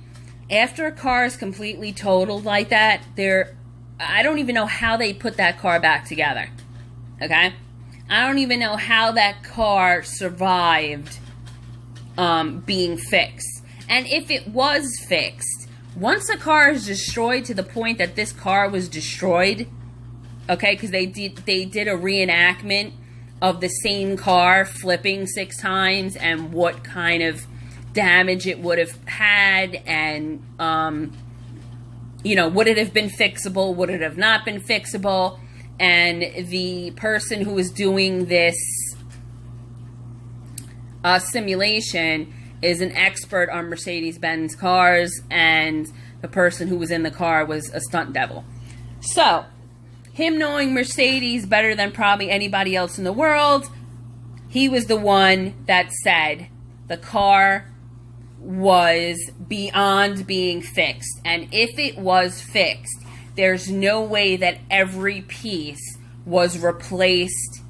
After a car is completely totaled like that, I don't even know how they put that car back together. Okay? I don't even know how that car survived being fixed. And if it was fixed, once a car is destroyed to the point that this car was destroyed, okay, because they did a reenactment of the same car flipping 6 times and what kind of damage it would have had, and you know, would it have been fixable, would it have not been fixable? And the person who was doing this simulation is an expert on Mercedes-Benz cars, and the person who was in the car was a stunt devil. So, him knowing Mercedes better than probably anybody else in the world, he was the one that said the car was beyond being fixed. And if it was fixed, there's no way that every piece was replaced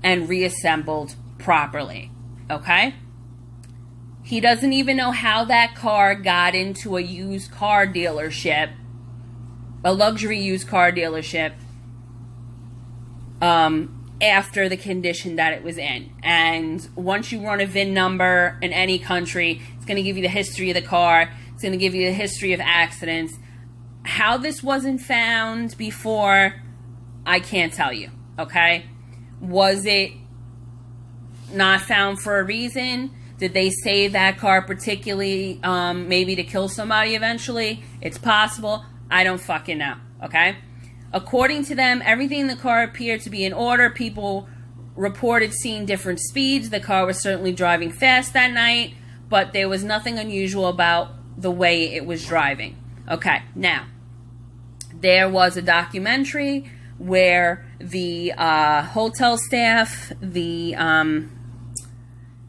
and reassembled properly. Okay? He doesn't even know how that car got into a used car dealership, a luxury used car dealership, after the condition that it was in. And once you run a VIN number in any country, it's going to give you the history of the car. It's going to give you the history of accidents. How this wasn't found before, I can't tell you, okay? Was it not found for a reason? Did they save that car particularly maybe to kill somebody eventually? It's possible. I don't fucking know, okay? According to them, everything in the car appeared to be in order. People reported seeing different speeds. The car was certainly driving fast that night, but there was nothing unusual about the way it was driving. Okay, now, there was a documentary where the hotel staff, the,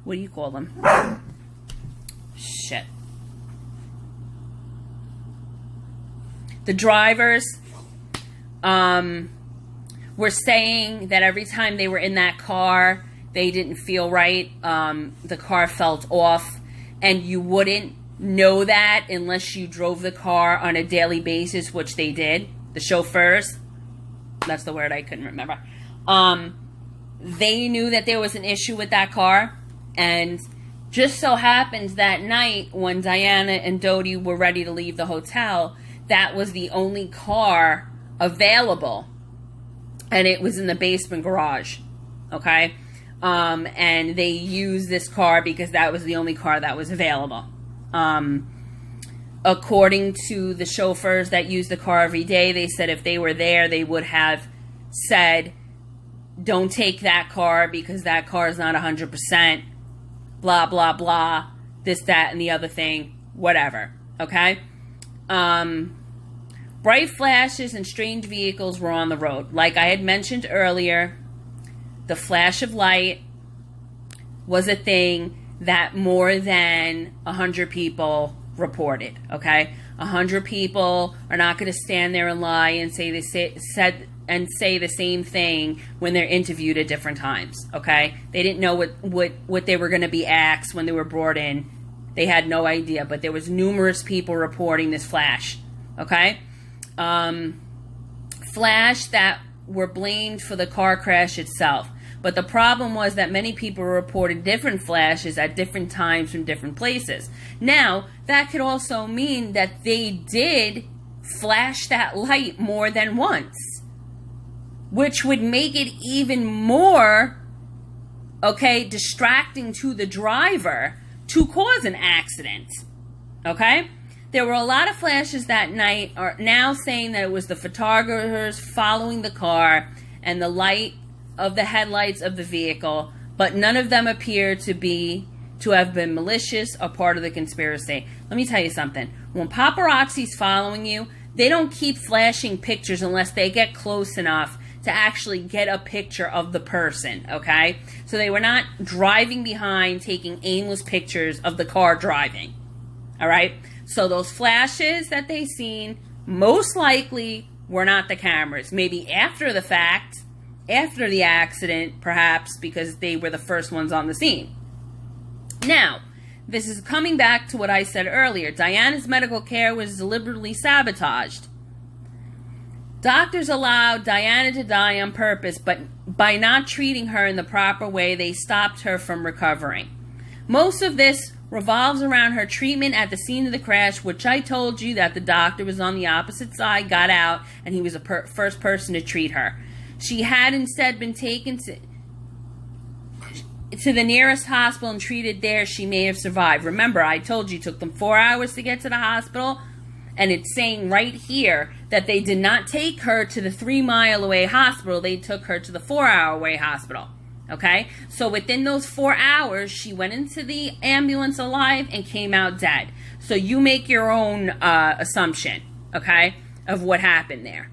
what do you call them? Shit. The drivers, were saying that every time they were in that car, they didn't feel right. The car felt off, and you wouldn't know that unless you drove the car on a daily basis, which they did. The chauffeurs, that's the word I couldn't remember. They knew that there was an issue with that car, and just so happens that night when Diana and Dodi were ready to leave the hotel, that was the only car available, and it was in the basement garage, okay? And they used this car because that was the only car that was available. According to the chauffeurs that use the car every day, they said if they were there, they would have said, don't take that car because that car is not 100%, blah, blah, blah, this, that, and the other thing, whatever, okay? Bright flashes and strange vehicles were on the road. Like I had mentioned earlier, the flash of light was a thing that more than 100 people reported, okay? 100 people are not going to stand there and lie and say the same thing when they're interviewed at different times, okay? They didn't know what they were going to be asked when they were brought in. They had no idea, but there was numerous people reporting this flash, okay? Flash that were blamed for the car crash itself. But the problem was that many people reported different flashes at different times from different places. Now, that could also mean that they did flash that light more than once, which would make it even more, okay, distracting to the driver to cause an accident, okay? There were a lot of flashes that night, are now saying that it was the photographers following the car and the light of the headlights of the vehicle, but none of them appear to have been malicious or part of the conspiracy. Let me tell you something. When paparazzi's following you, they don't keep flashing pictures unless they get close enough to actually get a picture of the person, okay? So they were not driving behind, taking aimless pictures of the car driving, all right? So those flashes that they seen most likely were not the cameras. Maybe after the fact, after the accident, perhaps, because they were the first ones on the scene. Now, this is coming back to what I said earlier. Diana's medical care was deliberately sabotaged. Doctors allowed Diana to die on purpose, but by not treating her in the proper way, they stopped her from recovering. Most of this revolves around her treatment at the scene of the crash, which I told you that the doctor was on the opposite side, got out, and he was the first person to treat her. She had instead been taken to the nearest hospital and treated there. She may have survived. Remember, I told you it took them 4 hours to get to the hospital, and it's saying right here that they did not take her to the 3-mile away hospital. They took her to the 4-hour away hospital. Okay? So within those 4 hours, she went into the ambulance alive and came out dead. So you make your own assumption, okay, of what happened there.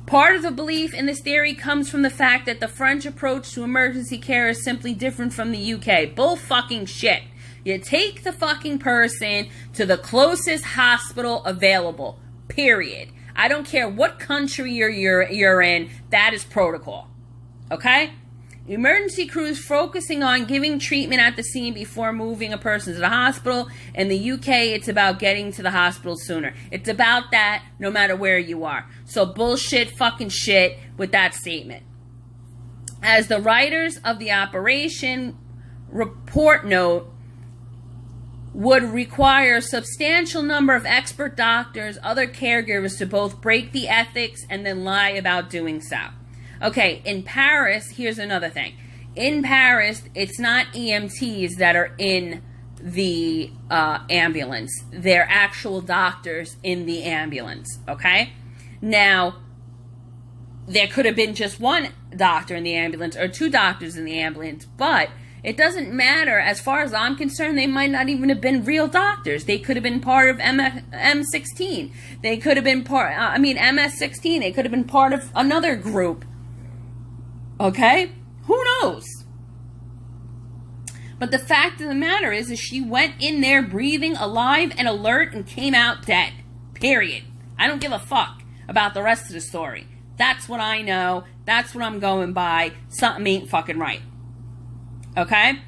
Part of the belief in this theory comes from the fact that the French approach to emergency care is simply different from the UK. Bull fucking shit. You take the fucking person to the closest hospital available. Period. I don't care what country you're in. That is protocol. Okay? Emergency crews focusing on giving treatment at the scene before moving a person to the hospital. In the UK, it's about getting to the hospital sooner. It's about that no matter where you are. So bullshit, fucking shit with that statement. As the writers of the operation report note, would require a substantial number of expert doctors, other caregivers to both break the ethics and then lie about doing so. Okay, in Paris, here's another thing. In Paris, it's not EMTs that are in the ambulance. They're actual doctors in the ambulance, okay? Now, there could have been just one doctor in the ambulance or 2 doctors in the ambulance, but it doesn't matter. As far as I'm concerned, they might not even have been real doctors. They could have been part of M16. They could have been MS16. They could have been part of another group. Okay? Who knows? But the fact of the matter is she went in there breathing, alive and alert, and came out dead. Period. I don't give a fuck about the rest of the story. That's what I know. That's what I'm going by. Something ain't fucking right. Okay?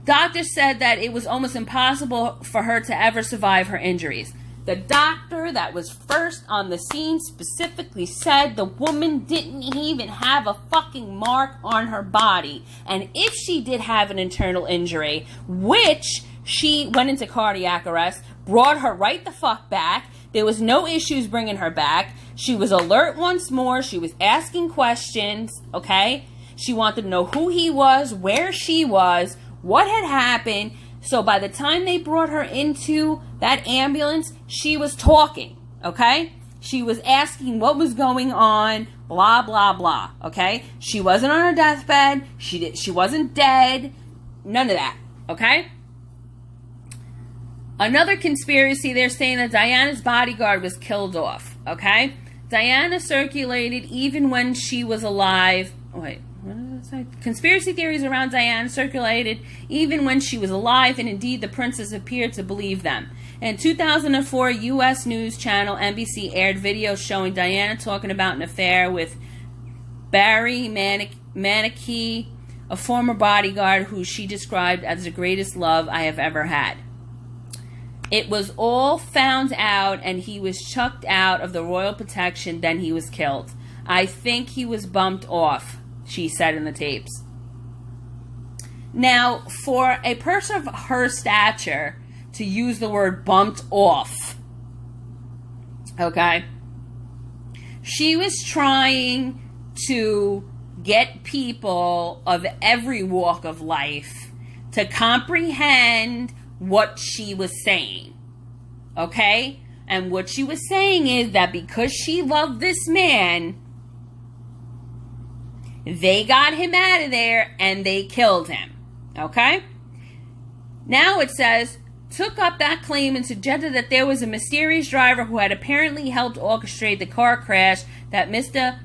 Doctors said that it was almost impossible for her to ever survive her injuries. The doctor that was first on the scene specifically said the woman didn't even have a fucking mark on her body. And if she did have an internal injury, which she went into cardiac arrest, brought her right the fuck back. There was no issues bringing her back. She was alert once more. She was asking questions, okay? She wanted to know who he was, where she was, what had happened. So by the time they brought her into that ambulance, she was talking, okay? She was asking what was going on, blah, blah, blah, okay? She wasn't on her deathbed. She wasn't dead. None of that, okay? Another conspiracy, they're saying that Diana's bodyguard was killed off, okay? Diana circulated even when she was alive. Wait, what did it say? Conspiracy theories around Diana circulated even when she was alive, and indeed the princess appeared to believe them. In 2004, U.S. news channel NBC aired videos showing Diana talking about an affair with Barry Manicky, a former bodyguard who she described as the greatest love I have ever had. It was all found out, and he was chucked out of the royal protection, then he was killed. I think he was bumped off, she said in the tapes. Now, for a person of her stature to use the word bumped off, okay, she was trying to get people of every walk of life to comprehend what she was saying, okay? And what she was saying is that because she loved this man, they got him out of there and they killed him, okay? Now it says, took up that claim and suggested that there was a mysterious driver who had apparently helped orchestrate the car crash that Mr.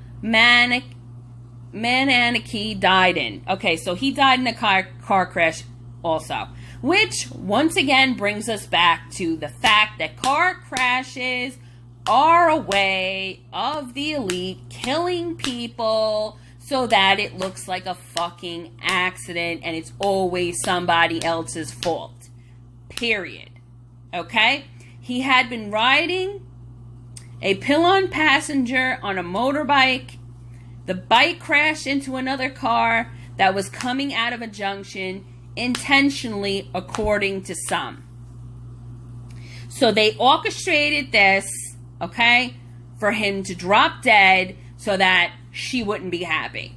Manicky died in. Okay, so he died in a car crash also. Which, once again, brings us back to the fact that car crashes are a way of the elite killing people so that it looks like a fucking accident and it's always somebody else's fault. Period. Okay? He had been riding a pillion passenger on a motorbike. The bike crashed into another car that was coming out of a junction intentionally, according to some. So they orchestrated this, okay, for him to drop dead so that she wouldn't be happy.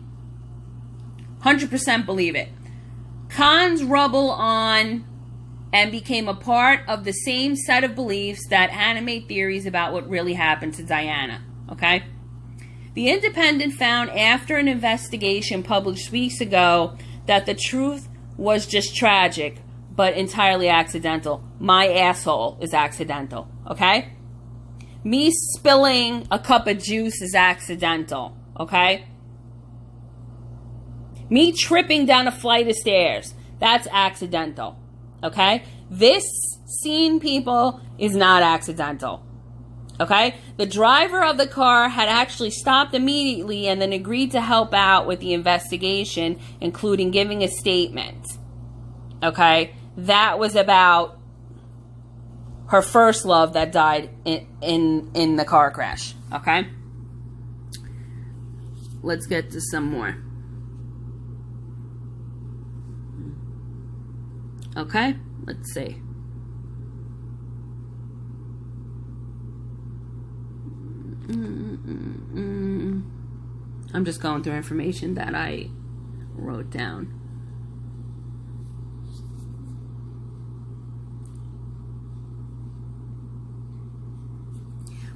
100% believe it. Cons rubble on and became a part of the same set of beliefs that animate theories about what really happened to Diana, okay? The Independent found after an investigation published weeks ago that the truth was just tragic, but entirely accidental. My asshole is accidental, okay? Me spilling a cup of juice is accidental, okay? Me tripping down a flight of stairs, that's accidental, okay? This scene, people, is not accidental, okay? The driver of the car had actually stopped immediately and then agreed to help out with the investigation, including giving a statement, okay? That was about her first love that died in the car crash, okay? Let's get to some more. Okay, let's see. I'm just going through information that I wrote down.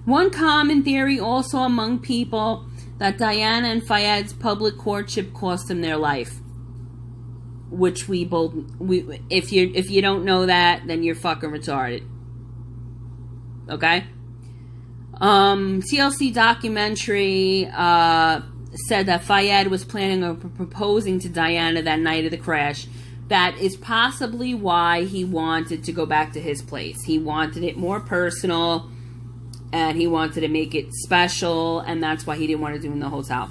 One common theory also among people that Diana and Fayed's public courtship cost them their life. Which if you don't know that, then you're fucking retarded. Okay? TLC documentary said that Fayed was planning on proposing to Diana that night of the crash. That is possibly why he wanted to go back to his place. He wanted it more personal. and he wanted to make it special, and that's why he didn't want to do it in the hotel.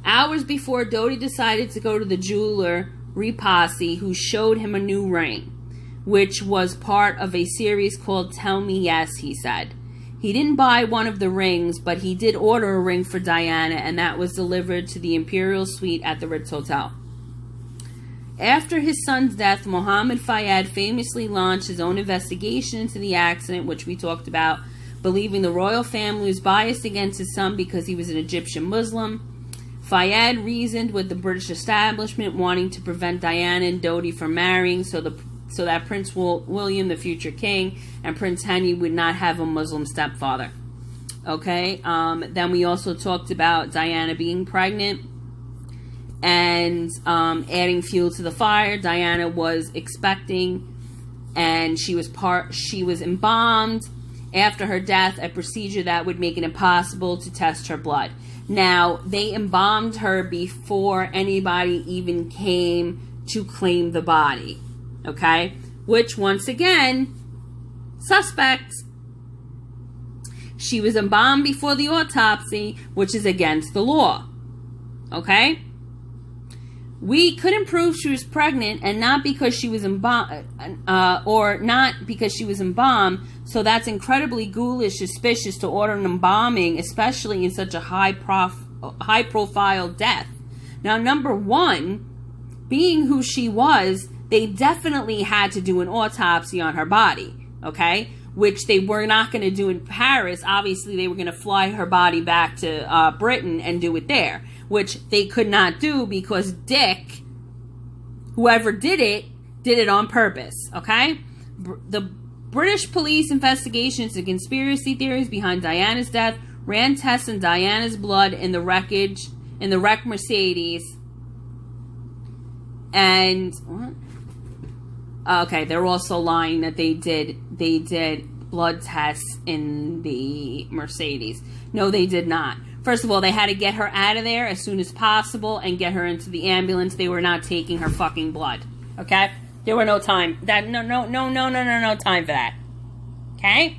Hours before, Dodi decided to go to the jeweler Ripasi, who showed him a new ring, which was part of a series called Tell Me Yes, he said. He didn't buy one of the rings, but he did order a ring for Diana, and that was delivered to the Imperial Suite at the Ritz Hotel. After his son's death, Mohammed Fayed famously launched his own investigation into the accident, which we talked about, believing the royal family was biased against his son because he was an Egyptian Muslim. Fayed reasoned with the British establishment wanting to prevent Diana and Dodi from marrying so that Prince William, the future king, and Prince Henry would not have a Muslim stepfather. Okay, then we also talked about Diana being pregnant and adding fuel to the fire. Diana was expecting, and she was embalmed after her death, a procedure that would make it impossible to test her blood. Now, they embalmed her before anybody even came to claim the body. Okay? Which, once again, suspect. She was embalmed before the autopsy, which is against the law. Okay? We couldn't prove she was pregnant, and not because she was embalmed, so that's incredibly ghoulish, suspicious to order an embalming, especially in such a high-profile death. Now, number one, being who she was, they definitely had to do an autopsy on her body, okay? Which they were not going to do in Paris. Obviously, they were going to fly her body back to Britain and do it there, which they could not do because Dick, whoever did it on purpose, okay? The British police investigations and conspiracy theories behind Diana's death ran tests on Diana's blood in the wrecked Mercedes. And what? Okay, they're also lying that they did blood tests in the Mercedes. No, they did not. First of all, they had to get her out of there as soon as possible and get her into the ambulance. They were not taking her fucking blood. Okay? There were no time. No time for that. Okay?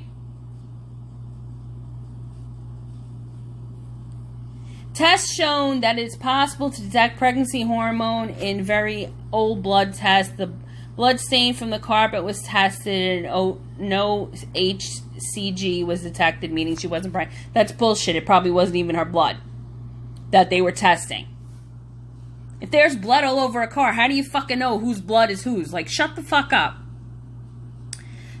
Tests shown that it's possible to detect pregnancy hormone in very old blood tests. The blood stain from the carpet was tested and no HCG was detected, meaning she wasn't pregnant. That's bullshit. It probably wasn't even her blood that they were testing. If there's blood all over a car, how do you fucking know whose blood is whose? Like, shut the fuck up.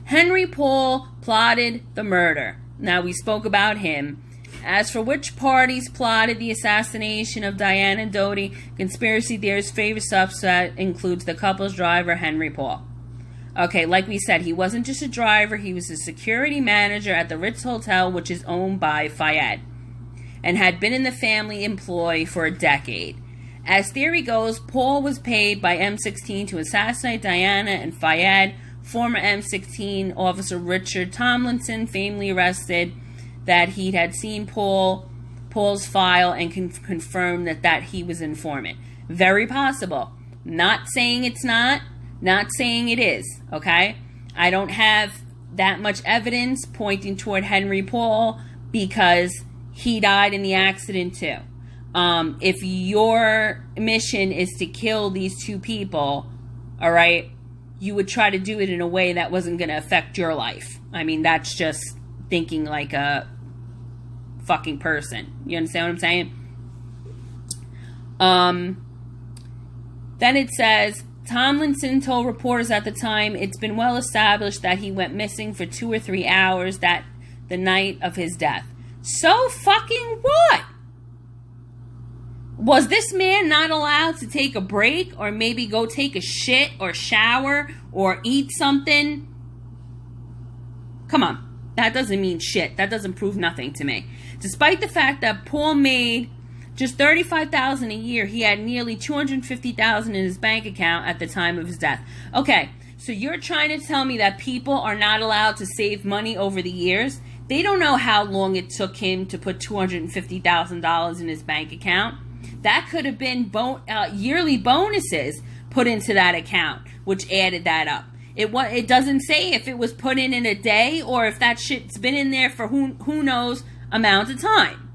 Henry Paul plotted the murder. Now, we spoke about him. As for which parties plotted the assassination of Diana and Dodi, conspiracy theories' favorite subset includes the couple's driver, Henry Paul. Okay, like we said, he wasn't just a driver, he was a security manager at the Ritz Hotel, which is owned by Fayed, and had been in the family employ for a decade. As theory goes, Paul was paid by M16 to assassinate Diana, and Fayed, former M16 officer Richard Tomlinson, famously arrested that he had seen Paul's file and confirmed that he was informant. Very possible. Not saying it's not saying it is, okay? I don't have that much evidence pointing toward Henry Paul because he died in the accident too. If your mission is to kill these two people, all right, you would try to do it in a way that wasn't going to affect your life. I mean, that's just thinking like a fucking person. You understand what I'm saying? Then it says, Tomlinson told reporters at the time, it's been well established that he went missing for 2 or 3 hours that the night of his death. So fucking what? Was this man not allowed to take a break or maybe go take a shit or shower or eat something? Come on. That doesn't mean shit. That doesn't prove nothing to me. Despite the fact that Paul made just $35,000 a year, he had nearly $250,000 in his bank account at the time of his death. Okay, so you're trying to tell me that people are not allowed to save money over the years? They don't know how long it took him to put $250,000 in his bank account. That could have been yearly bonuses put into that account, which added that up. It doesn't say if it was put in a day or if that shit's been in there for who knows amount of time.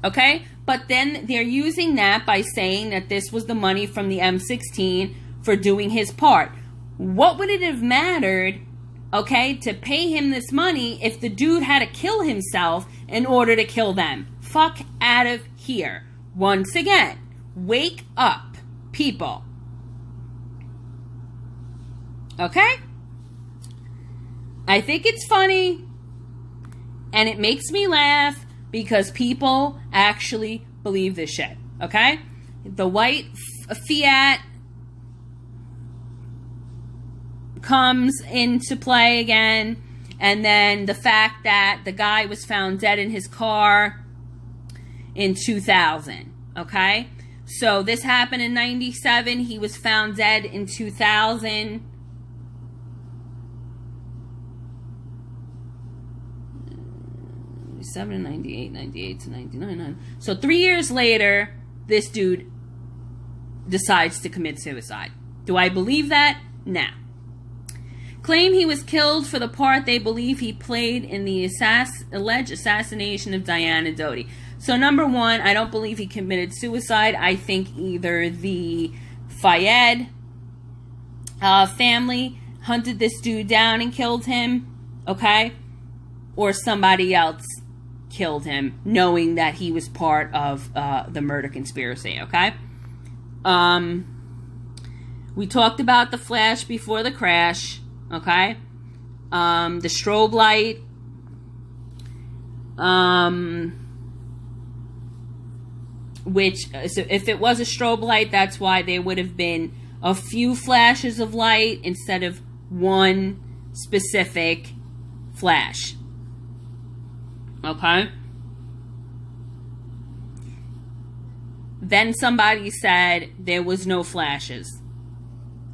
Okay? But then they're using that by saying that this was the money from the M16 for doing his part. What would it have mattered, okay, to pay him this money if the dude had to kill himself in order to kill them? Fuck out of here. Once again, wake up, people. Okay? I think it's funny, and it makes me laugh because people actually believe this shit. Okay? The white Fiat comes into play again, and then the fact that the guy was found dead in his car in 2000. Okay? So this happened in 97. He was found dead in 2000. 97 to 98, 98 to 99. So 3 years later, this dude decides to commit suicide. Do I believe that? Nah. Claim he was killed for the part they believe he played in the alleged assassination of Diana and Dodi. So number one, I don't believe he committed suicide. I think either the Fayed family hunted this dude down and killed him, okay? Or somebody else killed him, knowing that he was part of the murder conspiracy, okay? We talked about the flash before the crash, okay? The strobe light, which, so if it was a strobe light, that's why there would have been a few flashes of light instead of one specific flash. Okay? Then somebody said there was no flashes.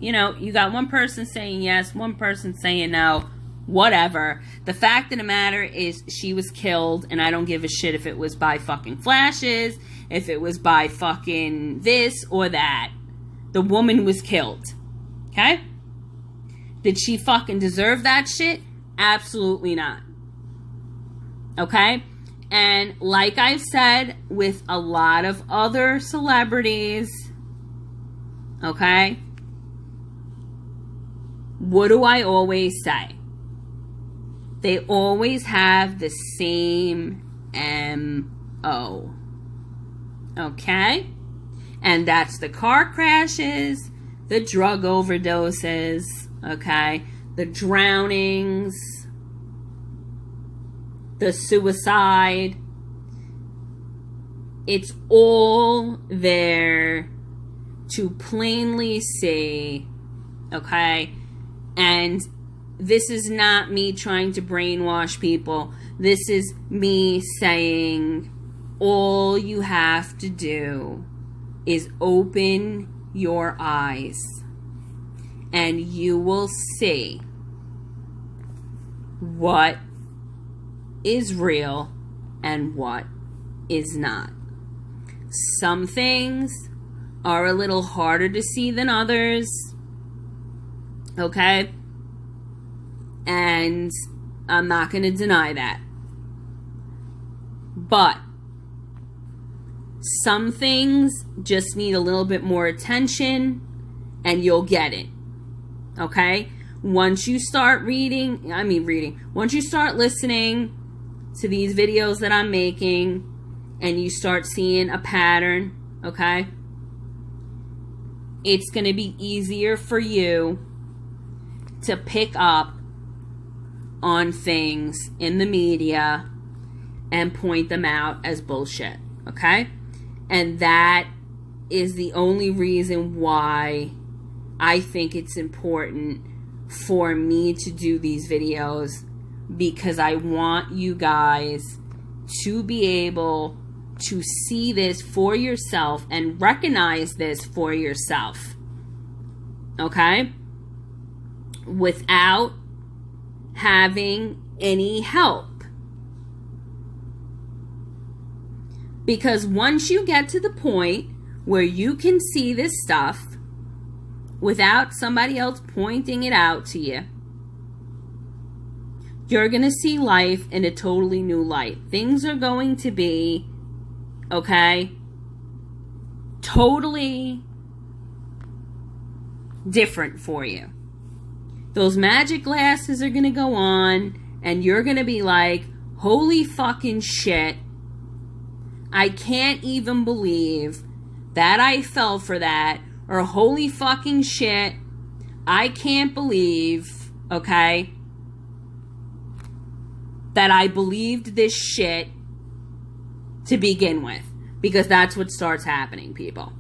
You know, you got one person saying yes, one person saying no, whatever. The fact of the matter is she was killed, and I don't give a shit if it was by fucking flashes, if it was by fucking this or that. The woman was killed. Okay? Did she fucking deserve that shit? Absolutely not. Okay? And like I've said with a lot of other celebrities, okay? What do I always say? They always have the same MO. Okay? And that's the car crashes, the drug overdoses, okay? The drownings, the suicide. It's all there to plainly see, okay? And this is not me trying to brainwash people. This is me saying all you have to do is open your eyes and you will see what is real and what is not. Some things are a little harder to see than others, okay? And I'm not going to deny that. But some things just need a little bit more attention and you'll get it, okay? Once you start once you start listening to these videos that I'm making and you start seeing a pattern, okay? It's going to be easier for you to pick up on things in the media and point them out as bullshit, okay? And that is the only reason why I think it's important for me to do these videos, because I want you guys to be able to see this for yourself and recognize this for yourself, okay? Without having any help. Because once you get to the point where you can see this stuff, without somebody else pointing it out to you, you're going to see life in a totally new light. Things are going to be, okay, totally different for you. Those magic glasses are going to go on, and you're going to be like, holy fucking shit, I can't even believe that I fell for that. Or holy fucking shit, I can't believe, okay, that I believed this shit to begin with. Because that's what starts happening, people.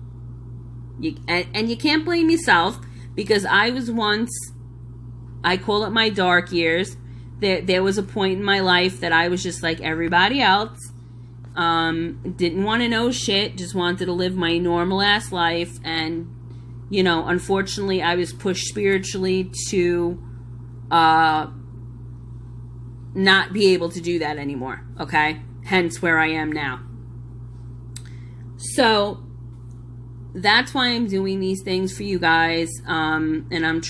And you can't blame yourself, because I was once, I call it my dark years. There was a point in my life that I was just like everybody else. Didn't want to know shit, just wanted to live my normal ass life. And, you know, unfortunately, I was pushed spiritually to not be able to do that anymore, okay? Hence where I am now. So, that's why I'm doing these things for you guys, and I'm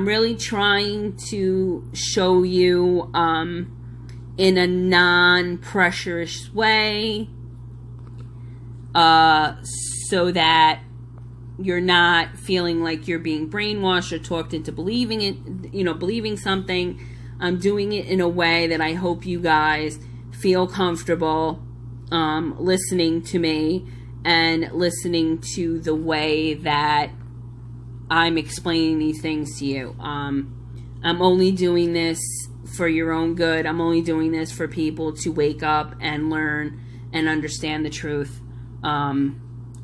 really trying to show you, in a non-pressurous way, so that you're not feeling like you're being brainwashed or talked into believing it, you know, believing something. I'm doing it in a way that I hope you guys feel comfortable listening to me and listening to the way that I'm explaining these things to you. I'm only doing this for your own good. I'm only doing this for people to wake up and learn and understand the truth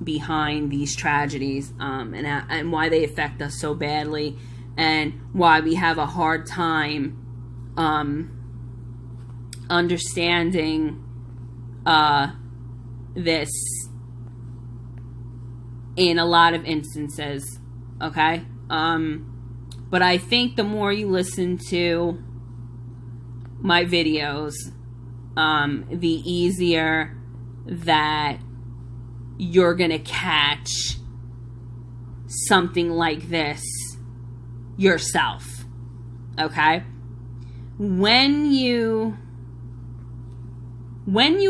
behind these tragedies, and why they affect us so badly, and why we have a hard time understanding this in a lot of instances, okay? But I think the more you listen to my videos, the easier that you're gonna catch something like this yourself, okay? When you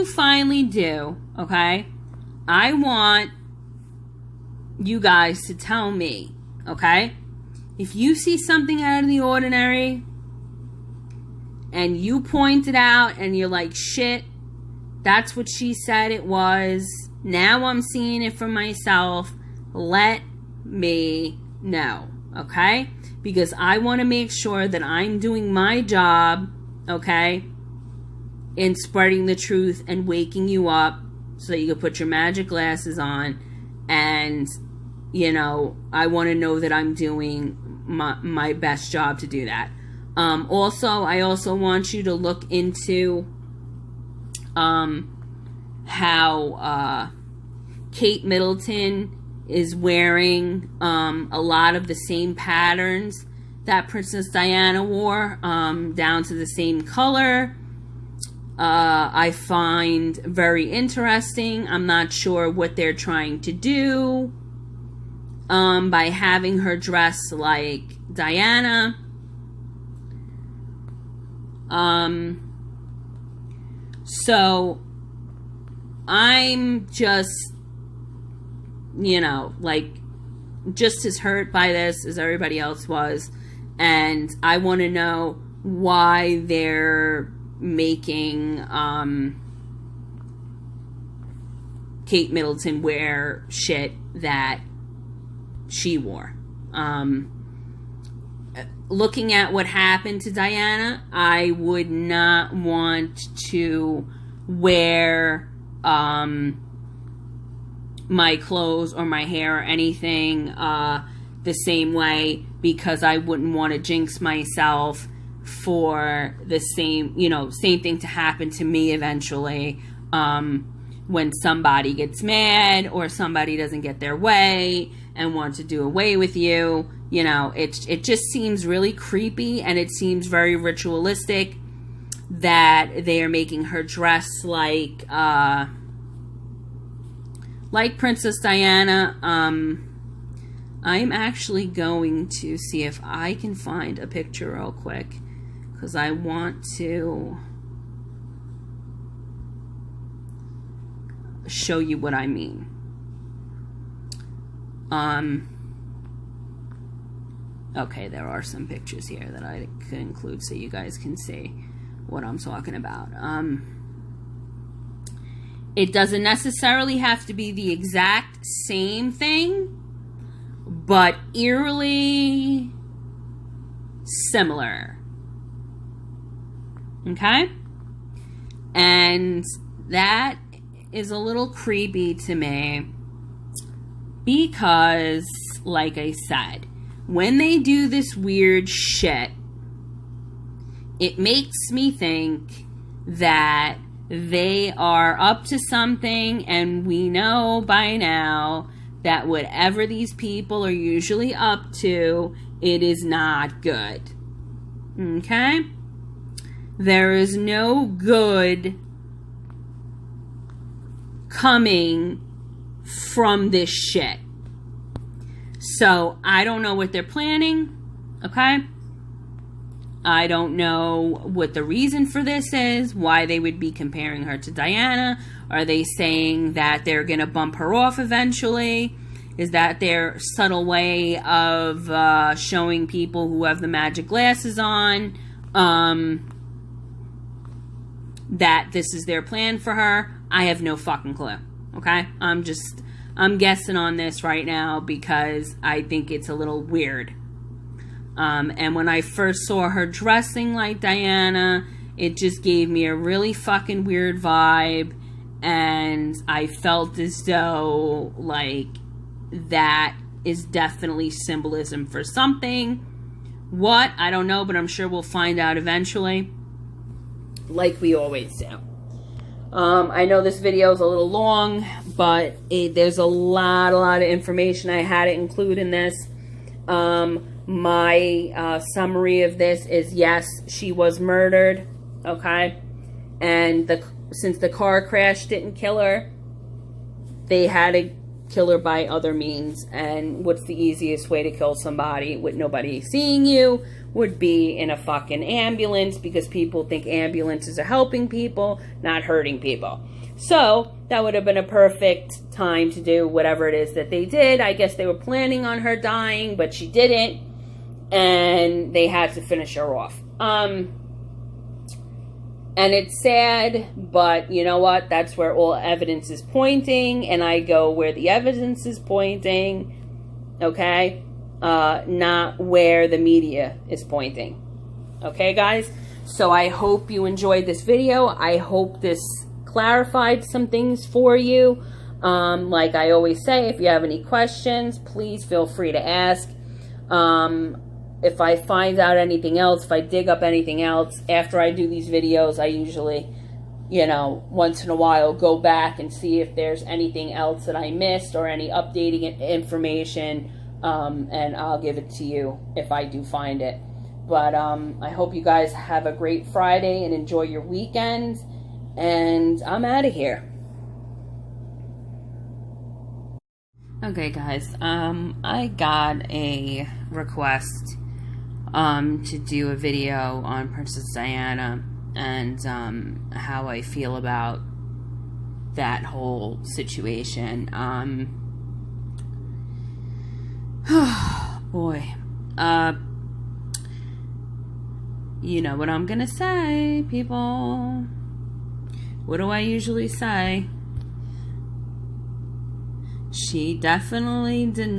finally do, okay, I want you guys to tell me, okay, if you see something out of the ordinary and you point it out and you're like, shit, that's what she said it was, now I'm seeing it for myself, let me know, okay? Because I want to make sure that I'm doing my job, okay, in spreading the truth and waking you up so that you can put your magic glasses on. And, you know, I want to know that I'm doing my best job to do that. I also want you to look into how Kate Middleton is wearing a lot of the same patterns that Princess Diana wore, down to the same color. I find very interesting. I'm not sure what they're trying to do by having her dress like Diana. So I'm just, you know, like, just as hurt by this as everybody else was. And I want to know why they're making Kate Middleton wear shit that she wore. Looking at what happened to Diana, I would not want to wear my clothes or my hair or anything the same way, because I wouldn't want to jinx myself for the same thing to happen to me eventually, when somebody gets mad or somebody doesn't get their way and wants to do away with you. You know, it just seems really creepy, and it seems very ritualistic that they are making her dress like like Princess Diana, I'm actually going to see if I can find a picture real quick, because I want to show you what I mean. Okay, there are some pictures here that I could include so you guys can see what I'm talking about. It doesn't necessarily have to be the exact same thing, but eerily similar. Okay? And that is a little creepy to me because, like I said, when they do this weird shit, it makes me think that they are up to something, and we know by now that whatever these people are usually up to, it is not good. Okay? There is no good coming from this shit. So, I don't know what they're planning, okay? I don't know what the reason for this is, why they would be comparing her to Diana. Are they saying that they're going to bump her off eventually? Is that their subtle way of showing people who have the magic glasses on that this is their plan for her? I have no fucking clue, okay? I'm guessing on this right now because I think it's a little weird. And when I first saw her dressing like Diana, it just gave me a really fucking weird vibe. And I felt as though, like, that is definitely symbolism for something. What? I don't know, but I'm sure we'll find out eventually. Like we always do. I know this video is a little long, but there's a lot of information I had to include in this. My summary of this is, yes, she was murdered, okay? And since the car crash didn't kill her, they had to kill her by other means. And what's the easiest way to kill somebody with nobody seeing you? Would be in a fucking ambulance, because people think ambulances are helping people, not hurting people. So that would have been a perfect time to do whatever it is that they did. I guess they were planning on her dying, but she didn't, and they had to finish her off. And it's sad, but you know what? That's where all evidence is pointing, and I go where the evidence is pointing, okay? Not where the media is pointing. Okay, guys? So I hope you enjoyed this video. I hope this clarified some things for you. Like I always say, if you have any questions, please feel free to ask. If I find out anything else, if I dig up anything else, after I do these videos, I usually, once in a while go back and see if there's anything else that I missed or any updating information. And I'll give it to you if I do find it. But I hope you guys have a great Friday and enjoy your weekend. And I'm out of here. Okay, guys. I got a request to do a video on Princess Diana and how I feel about that whole situation. Boy. You know what I'm gonna say, people. What do I usually say? She definitely did